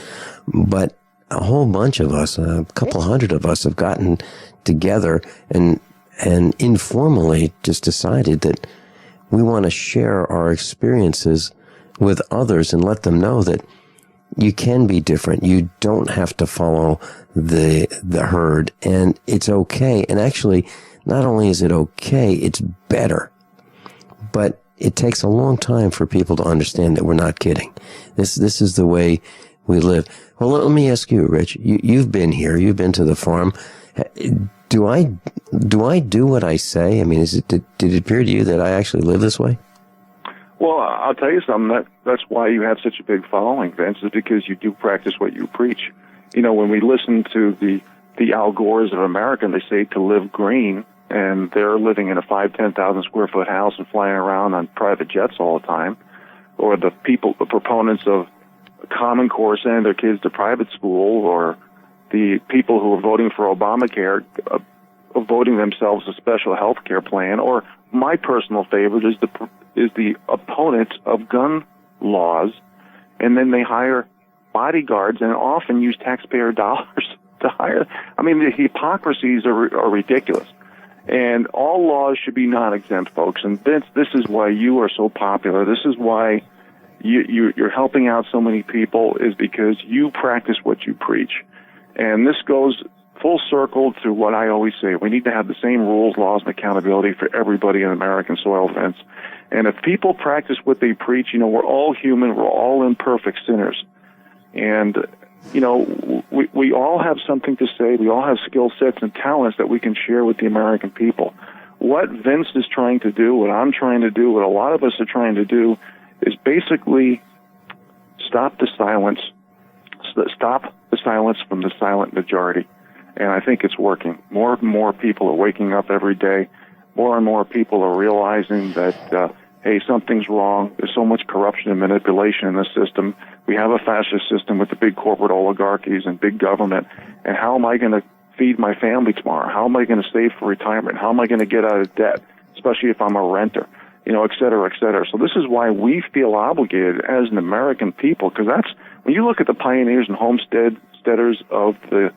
but a whole bunch of us, a couple hundred of us, have gotten together and informally just decided that we want to share our experiences with others and let them know that you can be different. You don't have to follow the herd, and it's okay. And actually, not only is it okay, it's better. But it takes a long time for people to understand that we're not kidding. This is the way we live. Well, let me ask you, Rich. You've been here. You've been to the farm. Do I do what I say? I mean, did it appear to you that I actually live this way? Well, I'll tell you something. That's why you have such a big following, Vince, is because you do practice what you preach. You know, when we listen to the Al Gores of America, they say to live green, and they're living in a 10,000 square foot house and flying around on private jets all the time, or the proponents of Common Core sending their kids to private school, or the people who are voting for Obamacare voting themselves a special health care plan, or my personal favorite is the opponents of gun laws, and then they hire bodyguards and often use taxpayer dollars to hire. I mean, the hypocrisies are ridiculous. And all laws should be non-exempt, folks. And this is why you are so popular. This is why you're helping out so many people, is because you practice what you preach. And this goes full circle to what I always say. We need to have the same rules, laws, and accountability for everybody in American soil, Vince. And if people practice what they preach, you know, we're all human. We're all imperfect sinners. And, you know, we all have something to say. We all have skill sets and talents that we can share with the American people. What Vince is trying to do, what I'm trying to do, what a lot of us are trying to do is basically stop the silence from the silent majority. And I think it's working. More and more people are waking up every day. More and more people are realizing that, hey, something's wrong. There's so much corruption and manipulation in the system. We have a fascist system with the big corporate oligarchies and big government. And how am I going to feed my family tomorrow? How am I going to save for retirement? How am I going to get out of debt, especially if I'm a renter? You know, et cetera, et cetera. So this is why we feel obligated as an American people, because that's, when you look at the pioneers and homesteaders of the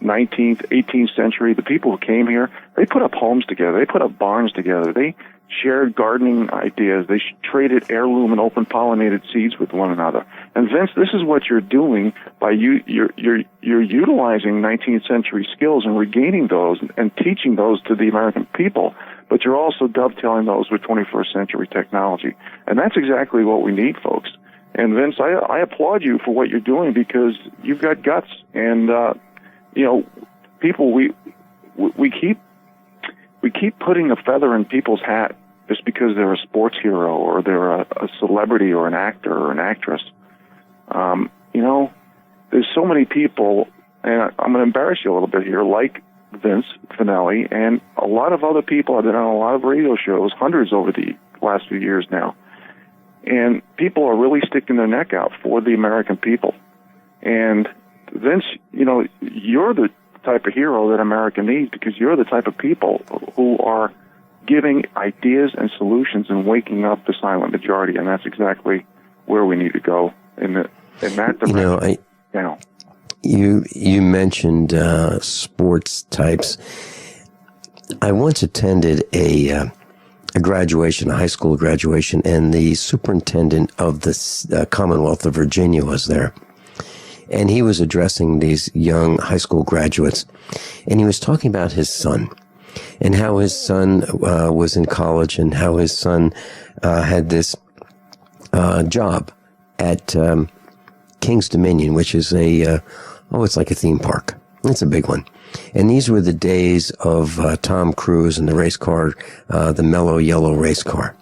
19th, 18th century, the people who came here, they put up homes together. They put up barns together. They shared gardening ideas. They traded heirloom and open pollinated seeds with one another. And Vince, this is what you're doing by you're utilizing 19th century skills and regaining those and teaching those to the American people, but you're also dovetailing those with 21st century technology. And that's exactly what we need, folks. And Vince, I applaud you for what you're doing, because you've got guts. And you know, people, we keep putting a feather in people's hat just because they're a sports hero or they're a celebrity or an actor or an actress. You know, there's so many people, and I'm going to embarrass you a little bit here, like Vince Finelli and a lot of other people. I've been on a lot of radio shows, hundreds over the last few years now. And people are really sticking their neck out for the American people. And Vince, you know, you're the type of hero that America needs, because you're the type of people who are giving ideas and solutions and waking up the silent majority, and that's exactly where we need to go in that direction. You mentioned sports types. I once attended a graduation, a high school graduation, and the superintendent of the Commonwealth of Virginia was there. And he was addressing these young high school graduates. And he was talking about his son and how his son was in college and how his son had this job at King's Dominion, which is it's like a theme park. It's a big one. And these were the days of Tom Cruise and the race car, the mellow yellow race car.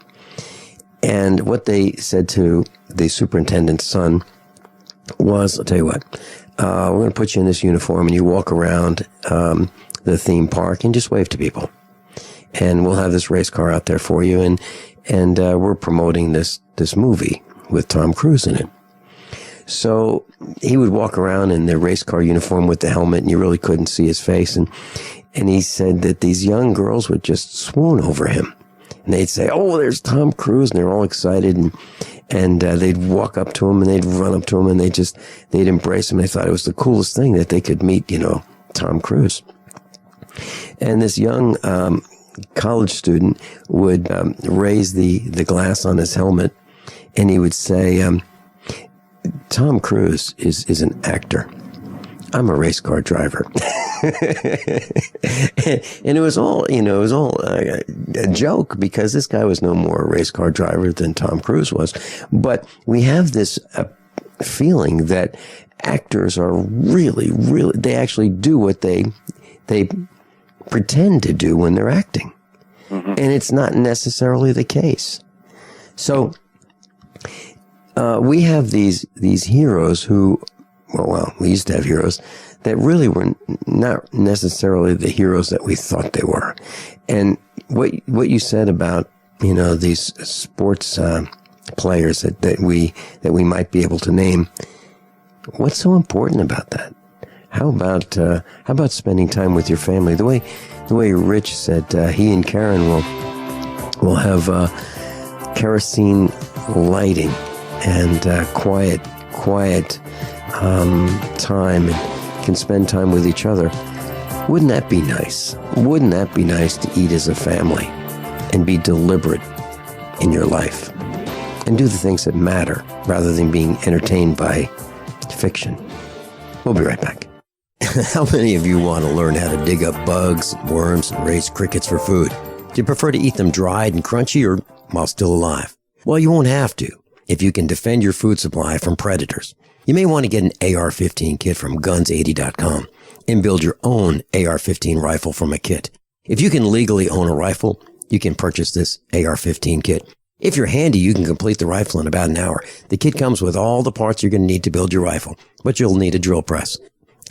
And what they said to the superintendent's son was, I'll tell you what, we're going to put you in this uniform and you walk around the theme park and just wave to people. And we'll have this race car out there for you. And we're promoting this movie with Tom Cruise in it. So he would walk around in the race car uniform with the helmet, and you really couldn't see his face. And he said that these young girls would just swoon over him. And they'd say, "Oh, there's Tom Cruise," and they're all excited. And they'd walk up to him, and they'd run up to him, and they'd embrace him. They thought it was the coolest thing that they could meet, Tom Cruise. And this young college student would raise the glass on his helmet, and he would say, Tom Cruise is an actor. I'm a race car driver. And it was all a joke, because this guy was no more a race car driver than Tom Cruise was. But we have this feeling that actors are really, really, they actually do what they pretend to do when they're acting. Mm-hmm. And it's not necessarily the case. So, we have these heroes who, we used to have heroes that really were not necessarily the heroes that we thought they were. And what you said about, these sports players that we might be able to name, what's so important about that? How about spending time with your family? The way Rich said, he and Karen will have kerosene lighting and quiet time, and can spend time with each other. Wouldn't that be nice? Wouldn't that be nice to eat as a family and be deliberate in your life and do the things that matter rather than being entertained by fiction? We'll be right back. How many of you want to learn how to dig up bugs, worms, and raise crickets for food? Do you prefer to eat them dried and crunchy or while still alive? Well, you won't have to if you can defend your food supply from predators. You may want to get an AR-15 kit from guns80.com and build your own AR-15 rifle from a kit. If you can legally own a rifle, you can purchase this AR-15 kit. If you're handy, you can complete the rifle in about an hour. The kit comes with all the parts you're going to need to build your rifle, but you'll need a drill press.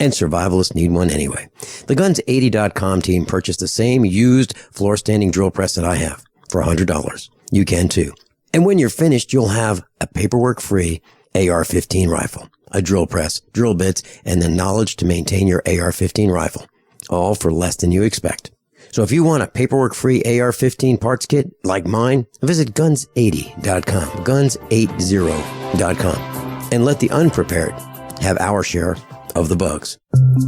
And survivalists need one anyway. The Guns80.com team purchased the same used floor-standing drill press that I have for $100. You can too. And when you're finished, you'll have a paperwork-free AR-15 rifle, a drill press, drill bits, and the knowledge to maintain your AR-15 rifle, all for less than you expect. So if you want a paperwork-free AR-15 parts kit like mine, visit Guns80.com, Guns80.com, and let the unprepared have our share of the bugs.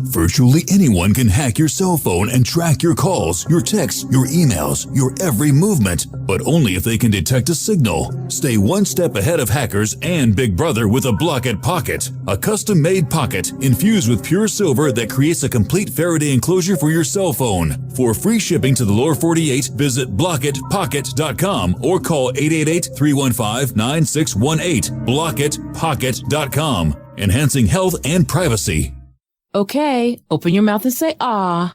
Virtually anyone can hack your cell phone and track your calls, your texts, your emails, your every movement, but only if they can detect a signal. Stay one step ahead of hackers and Big Brother with a Block-It Pocket, a custom-made pocket infused with pure silver that creates a complete Faraday enclosure for your cell phone. For free shipping to the lower 48, visit blockitpocket.com or call 888-315-9618, blockitpocket.com. Enhancing health and privacy. Okay, open your mouth and say ah.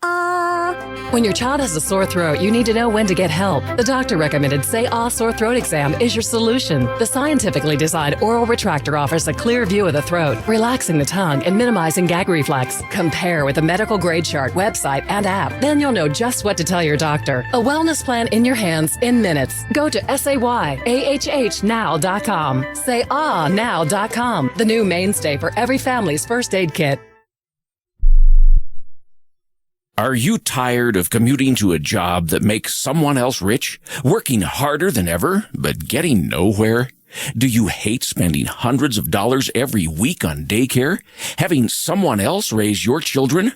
When your child has a sore throat, you need to know when to get help. The doctor recommended Say Ah Sore Throat Exam is your solution. The scientifically designed oral retractor offers a clear view of the throat, relaxing the tongue and minimizing gag reflex. Compare with a medical grade chart, website, and app. Then you'll know just what to tell your doctor. A wellness plan in your hands in minutes. Go to SayAHHnow.com. SayAhNow.com, the new mainstay for every family's first aid kit. Are you tired of commuting to a job that makes someone else rich, working harder than ever, but getting nowhere? Do you hate spending hundreds of dollars every week on daycare, having someone else raise your children?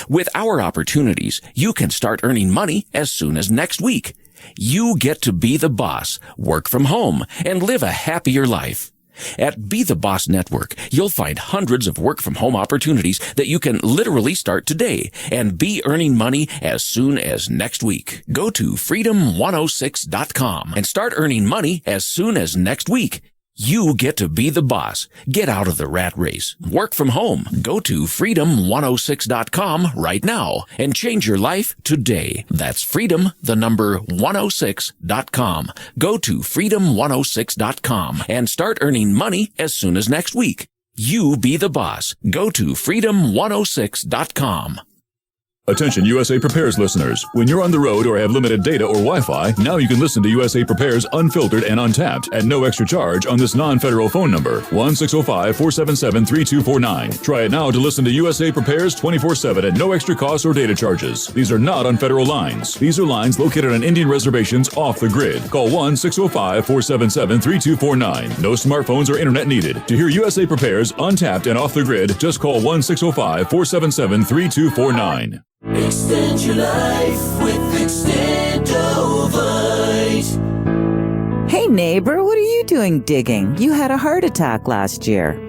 With our opportunities, you can start earning money as soon as next week. You get to be the boss, work from home, and live a happier life. At Be the Boss Network, you'll find hundreds of work-from-home opportunities that you can literally start today and be earning money as soon as next week. Go to freedom106.com and start earning money as soon as next week. You get to be the boss. Get out of the rat race. Work from home. Go to freedom106.com right now and change your life today. That's freedom, the number 106.com. Go to freedom106.com and start earning money as soon as next week. You be the boss. Go to freedom106.com. Attention USA Prepares listeners. When you're on the road or have limited data or Wi-Fi, now you can listen to USA Prepares unfiltered and untapped at no extra charge on this non-federal phone number, 1-605-477-3249. Try it now to listen to USA Prepares 24/7 at no extra cost or data charges. These are not on federal lines. These are lines located on Indian reservations off the grid. Call 1-605-477-3249. No smartphones or internet needed. To hear USA Prepares untapped and off the grid, just call 1-605-477-3249. Extend your life with Extendovite. Hey neighbor, what are you doing digging? You had a heart attack last year.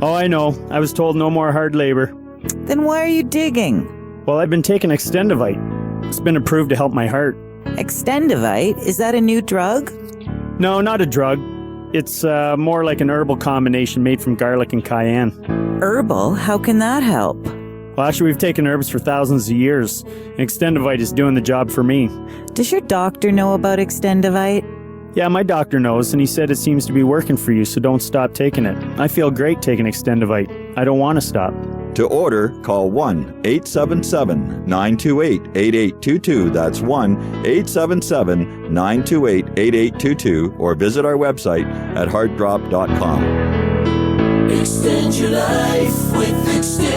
Oh, I know. I was told no more hard labor. Then why are you digging? Well, I've been taking Extendovite. It's been approved to help my heart. Extendovite? Is that a new drug? No, not a drug. It's more like an herbal combination made from garlic and cayenne. Herbal? How can that help? Well, actually, we've taken herbs for thousands of years, and Extendovite is doing the job for me. Does your doctor know about Extendovite? Yeah, my doctor knows, and he said it seems to be working for you, so don't stop taking it. I feel great taking Extendovite. I don't want to stop. To order, call 1-877-928-8822. That's 1-877-928-8822, or visit our website at heartdrop.com. Extend your life with Extendovite.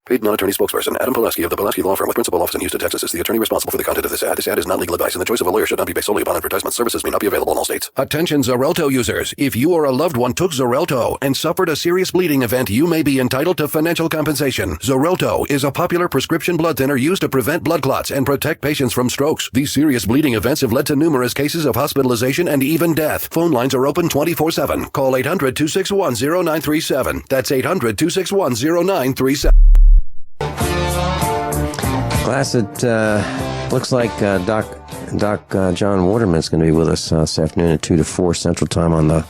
Paid non-attorney spokesperson Adam Pulaski of the Pulaski Law Firm with principal office in Houston, Texas is the attorney responsible for the content of this ad. This ad is not legal advice, and the choice of a lawyer should not be based solely upon advertisement. Services may not be available in all states. Attention Xarelto users. If you or a loved one took Xarelto and suffered a serious bleeding event, you may be entitled to financial compensation. Xarelto is a popular prescription blood thinner used to prevent blood clots and protect patients from strokes. These serious bleeding events have led to numerous cases of hospitalization and even death. Phone lines are open 24/7. Call 800-261-0937. That's 800-261-0937. Class, it looks like Doc John Waterman's going to be with us this afternoon at 2 to 4 Central Time on the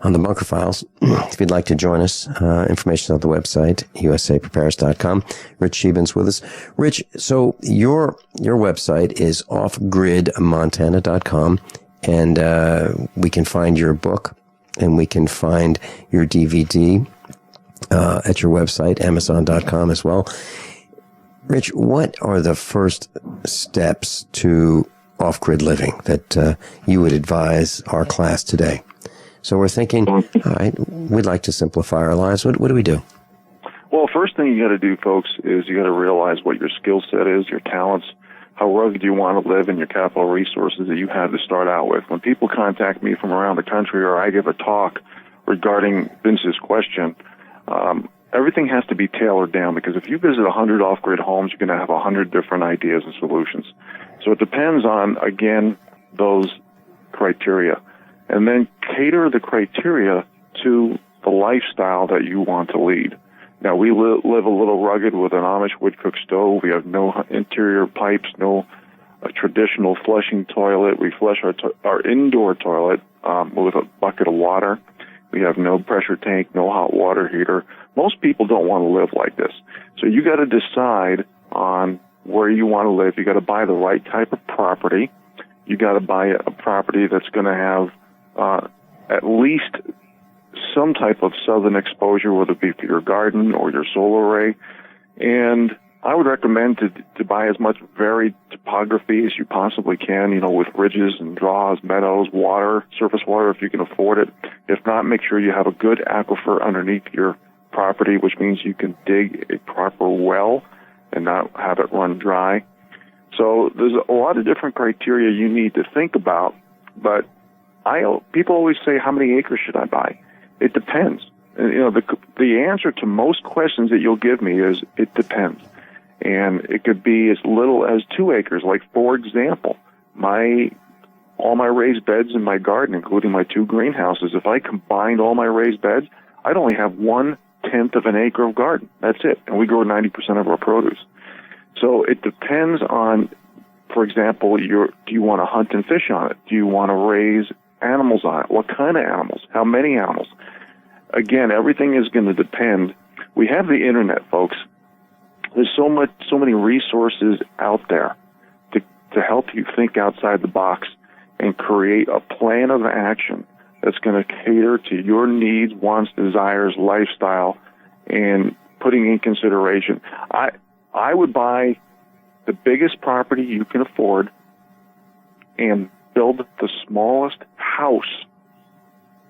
Bunker Files. If you'd like to join us, information on the website, usaprepares.com. Rich Scheben's with us. Rich, so your website is offgridmontana.com, and we can find your book, and we can find your DVD at your website, amazon.com as well. Rich, what are the first steps to off-grid living that you would advise our class today? So we're thinking, all right, we'd like to simplify our lives. What do we do? Well, first thing you got to do, folks, is you got to realize what your skill set is, your talents, how rugged you want to live, and your capital resources that you have to start out with. When people contact me from around the country, or I give a talk regarding Vince's question, everything has to be tailored down, because if you visit 100 off-grid homes, you're going to have 100 different ideas and solutions. So it depends on, again, those criteria. And then cater the criteria to the lifestyle that you want to lead. Now, we live a little rugged with an Amish wood-cook stove. We have no interior pipes, no traditional flushing toilet. We flush our indoor toilet with a bucket of water. We have no pressure tank, no hot water heater. Most people don't want to live like this. So you got to decide on where you want to live. You got to buy the right type of property. You got to buy a property that's going to have at least some type of southern exposure, whether it be for your garden or your solar array. And I would recommend to buy as much varied topography as you possibly can, with ridges and draws, meadows, water, surface water if you can afford it. If not, make sure you have a good aquifer underneath your property, which means you can dig a proper well and not have it run dry. So there's a lot of different criteria you need to think about, but people always say, how many acres should I buy? It depends. And, the answer to most questions that you'll give me is, it depends. And it could be as little as 2 acres. Like, for example, all my raised beds in my garden, including my 2 greenhouses, if I combined all my raised beds, I'd only have 1/10 of an acre of garden. That's it. And we grow 90% of our produce. So it depends on, for example, do you want to hunt and fish on it? Do you want to raise animals on it? What kind of animals? How many animals? Again, everything is going to depend. We have the internet, folks. There's so many resources out there to help you think outside the box and create a plan of action that's going to cater to your needs, wants, desires, lifestyle, and putting in consideration. I would buy the biggest property you can afford and build the smallest house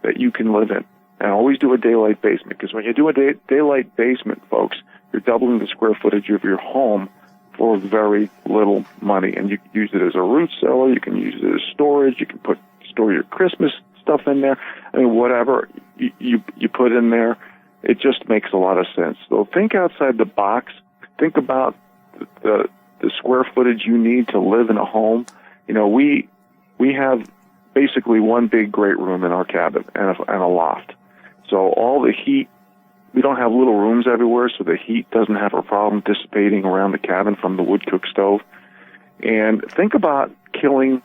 that you can live in. And always do a daylight basement, because when you do a daylight basement, folks, you're doubling the square footage of your home for very little money. And you can use it as a root cellar, you can use it as storage, you can store your Christmas stuff in there. I mean, whatever you put in there, it just makes a lot of sense. So think outside the box. Think about the square footage you need to live in a home. We have basically one big great room in our cabin and a loft. So all the heat, we don't have little rooms everywhere, so the heat doesn't have a problem dissipating around the cabin from the wood cook stove. And think about killing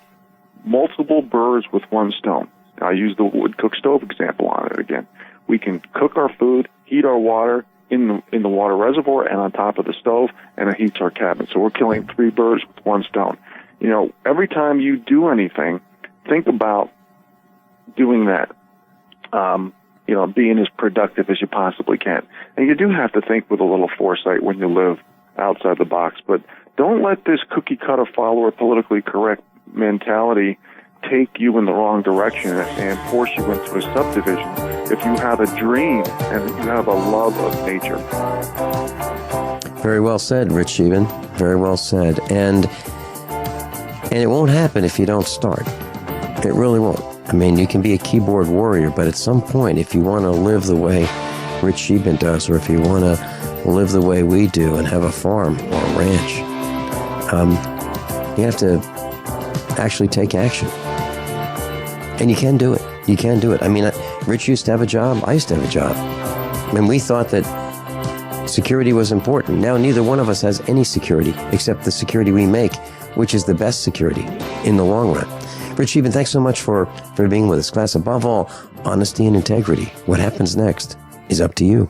multiple birds with one stone. I'll use the wood cook stove example on it again. We can cook our food, heat our water in the water reservoir and on top of the stove, and it heats our cabin. So we're killing 3 birds with one stone. Every time you do anything, think about doing that. Being as productive as you possibly can. And you do have to think with a little foresight when you live outside the box. But don't let this cookie-cutter follower politically correct mentality take you in the wrong direction and force you into a subdivision if you have a dream and you have a love of nature. Very well said, Rich Scheben. Very well said. And it won't happen if you don't start. It really won't. I mean, you can be a keyboard warrior, but at some point, if you want to live the way Rich Scheben does, or if you want to live the way we do and have a farm or a ranch, you have to actually take action. And you can do it. You can do it. I mean, Rich used to have a job. I used to have a job. And we thought that security was important. Now, neither one of us has any security except the security we make, which is the best security in the long run. Rich Scheben, thanks so much for being with us. Class, above all, honesty and integrity. What happens next is up to you.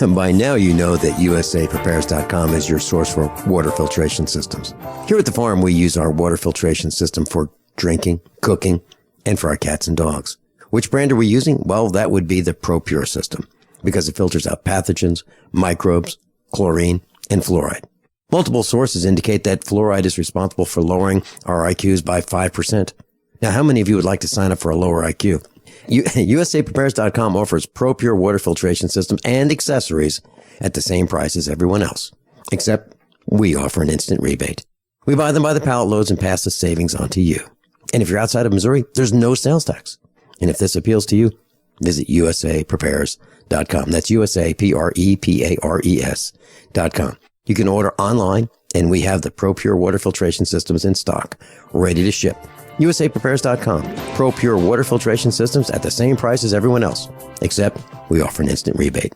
By now, you know that USAPrepares.com is your source for water filtration systems. Here at the farm, we use our water filtration system for drinking, cooking, and for our cats and dogs. Which brand are we using? Well, that would be the ProPure system, because it filters out pathogens, microbes, chlorine, and fluoride. Multiple sources indicate that fluoride is responsible for lowering our IQs by 5%. Now, how many of you would like to sign up for a lower IQ? USAPrepares.com offers ProPure water filtration systems and accessories at the same price as everyone else, except we offer an instant rebate. We buy them by the pallet loads and pass the savings on to you. And if you're outside of Missouri, there's no sales tax. And if this appeals to you, visit USAPrepares.com. That's USAPrepares.com. You can order online, and we have the ProPure water filtration systems in stock, ready to ship. USAPrepares.com. ProPure water filtration systems at the same price as everyone else, except we offer an instant rebate.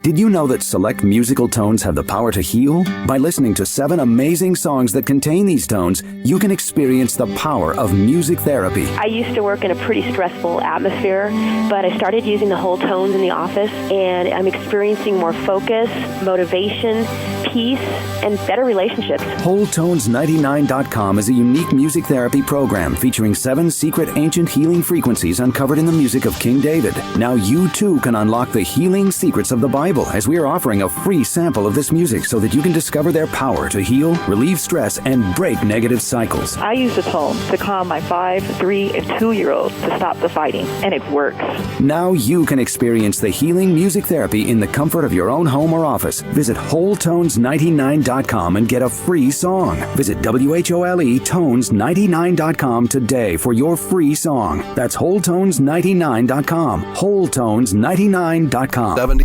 Did you know that select musical tones have the power to heal? By listening to 7 amazing songs that contain these tones, you can experience the power of music therapy. I used to work in a pretty stressful atmosphere, but I started using the whole tones in the office, and I'm experiencing more focus, motivation, peace, and better relationships. WholeTones99.com is a unique music therapy program featuring 7 secret ancient healing frequencies uncovered in the music of King David. Now you too can unlock the healing secrets of the Bible Bible, as we are offering a free sample of this music so that you can discover their power to heal, relieve stress, and break negative cycles. I use the tones to calm my 5, 3, and 2-year-olds to stop the fighting, and it works. Now you can experience the healing music therapy in the comfort of your own home or office. Visit WholeTones99.com and get a free song. Visit WHOLETones99.com today for your free song. That's WholeTones99.com. WholeTones99.com. 70.